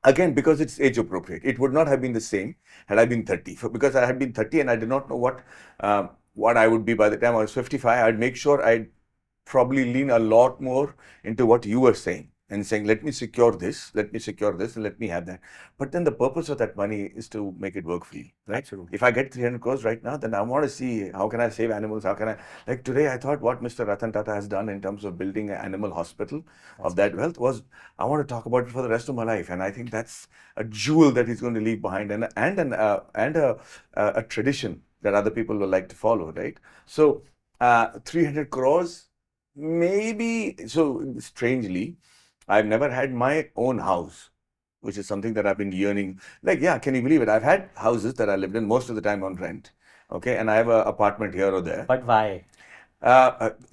Again, because it's age appropriate. It would not have been the same had I been 30. Because I had been 30 and I did not know what I would be by the time I was 55, I'd make sure I'd probably lean a lot more into what you were saying and saying, let me secure this, and let me have that. But then the purpose of that money is to make it work for you, right? Absolutely. If I get 300 crores right now, then I want to see how can I save animals, like today I thought what Mr. Ratan Tata has done in terms of building an animal hospital of that wealth was, I want to talk about it for the rest of my life. And I think that's a jewel that he's going to leave behind and a tradition that other people will like to follow, right? So 300 crores, maybe, so strangely, I've never had my own house, which is something that I've been yearning. Like, yeah, can you believe it? I've had houses that I lived in most of the time on rent, okay? And I have an apartment here or there. But why?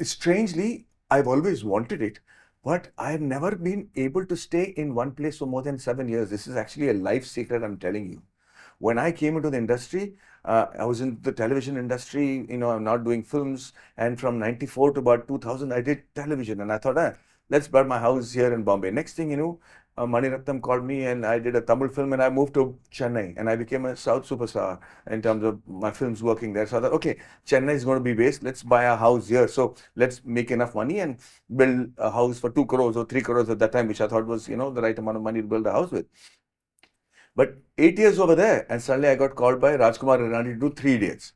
Strangely, I've always wanted it, but I've never been able to stay in one place for more than 7 years. This is actually a life secret, I'm telling you. When I came into the industry, I was in the television industry, I'm not doing films. And from 94 to about 2000, I did television. And I thought, let's buy my house here in Bombay. Next thing you know, Mani Ratnam called me and I did a Tamil film and I moved to Chennai and I became a South superstar in terms of my films working there. So I thought, okay, Chennai is going to be based. Let's buy a house here. So let's make enough money and build a house for 2 crores or 3 crores at that time, which I thought was, the right amount of money to build a house with. But 8 years over there, and suddenly I got called by Rajkumar Irani to do 3 days.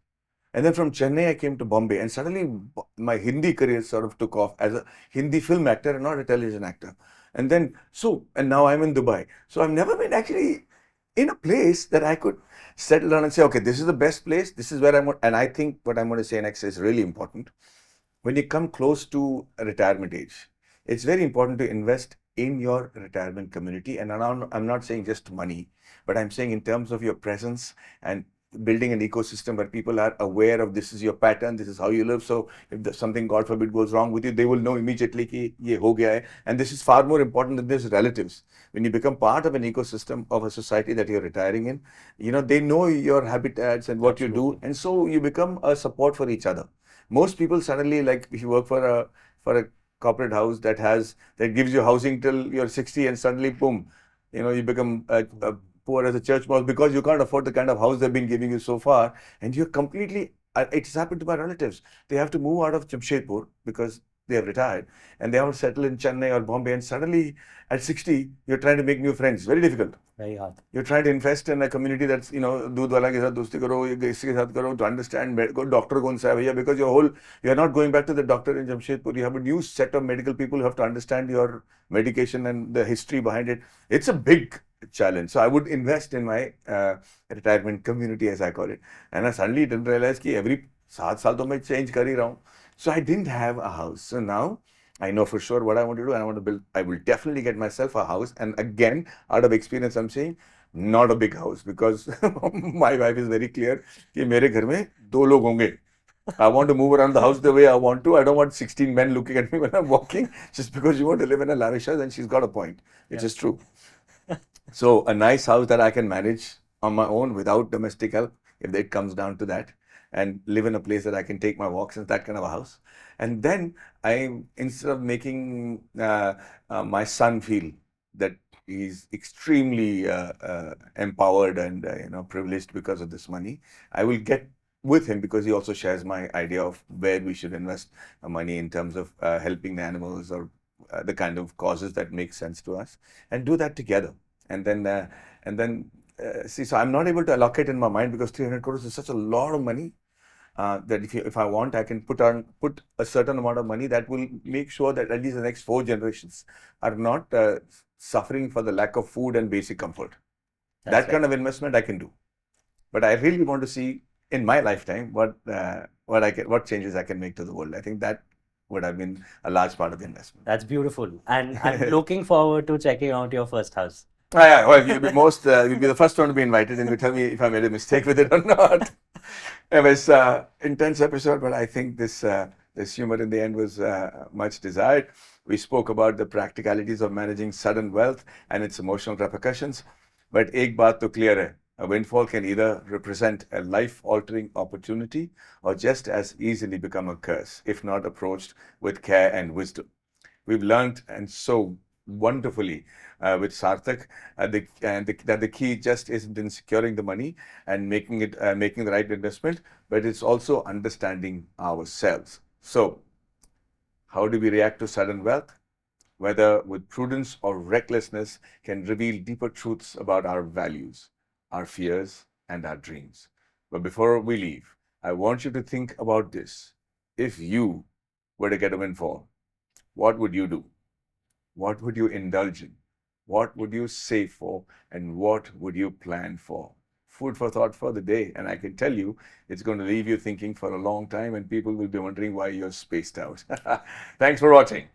And then from Chennai, I came to Bombay, and suddenly my Hindi career sort of took off as a Hindi film actor and not a television actor. And then, and now I'm in Dubai. So I've never been actually in a place that I could settle down and say, okay, this is the best place, this is where and I think what I'm going to say next is really important. When you come close to a retirement age, it's very important to invest in your retirement community. And I'm not saying just money, but I'm saying in terms of your presence and building an ecosystem where people are aware of this is your pattern, this is how you live. So if something, God forbid, goes wrong with you, they will know immediately ki ye ho gaya hai. And this is far more important than this relatives. When you become part of an ecosystem of a society that you're retiring in, they know your habitats and what you do. And so you become a support for each other. Most people suddenly, like if you work for a corporate house that gives you housing till you're 60 and suddenly boom, you become poor as a church mouse because you can't afford the kind of house they've been giving you so far, and you're completely. It's happened to my relatives. They have to move out of Jamshedpur because they have retired, and they have to settle in Chennai or Bombay, and suddenly at 60 you're trying to make new friends. Very difficult. Very hard. You're trying to invest in a community that's दूध वाला के साथ दोस्ती करो, इसके साथ करो, to understand doctor कौन सा है भैया, because you're not going back to the doctor in Jamshedpur. You have a new set of medical people who have to understand your medication and the history behind it. It's a big challenge. So I would invest in my retirement community, as I call it. And I suddenly didn't realize that every 7 साल तो मैं change कर ही रहा हूँ. So I didn't have a house. So now I know for sure what I want to do, and I want to build. I will definitely get myself a house. And again, out of experience, I'm saying not a big house, because my wife is very clear कि मेरे घर में 2 लोग होंगे. I want to move around the house the way I want to. I don't want 16 men looking at me when I'm walking. Just because you want to live in a lavish house, and she's got a point. It's just true. So a nice house that I can manage on my own without domestic help, if it comes down to that, and live in a place that I can take my walks, and that kind of a house. And then instead of making my son feel that he's extremely empowered and privileged because of this money, I will get with him, because he also shares my idea of where we should invest money in terms of helping the animals or the kind of causes that make sense to us, and do that together. And then see, so I'm not able to allocate in my mind, because 300 crores is such a lot of money that if I want, I can put a certain amount of money that will make sure that at least the next 4 generations are not suffering for the lack of food and basic comfort. That kind of investment I can do. But I really want to see in my lifetime what changes I can make to the world. I think that would have been a large part of the investment. That's beautiful. And I'm looking forward to checking out your first house. Well, you'll be the first one to be invited, and you tell me if I made a mistake with it or not. It was an intense episode, but I think this humor in the end was much desired. We spoke about the practicalities of managing sudden wealth and its emotional repercussions. But एक बात तो clear है. A windfall can either represent a life-altering opportunity or just as easily become a curse if not approached with care and wisdom. We've learned, and so wonderfully with Sarthak, that the key just isn't in securing the money and making the right investment, but it's also understanding ourselves. So, how do we react to sudden wealth? Whether with prudence or recklessness, can reveal deeper truths about our values, our fears, and our dreams. But before we leave, I want you to think about this. If you were to get a windfall, what would you do? What would you indulge in? What would you save for? And what would you plan for? Food for thought for the day. And I can tell you, it's going to leave you thinking for a long time, and people will be wondering why you're spaced out. Thanks for watching.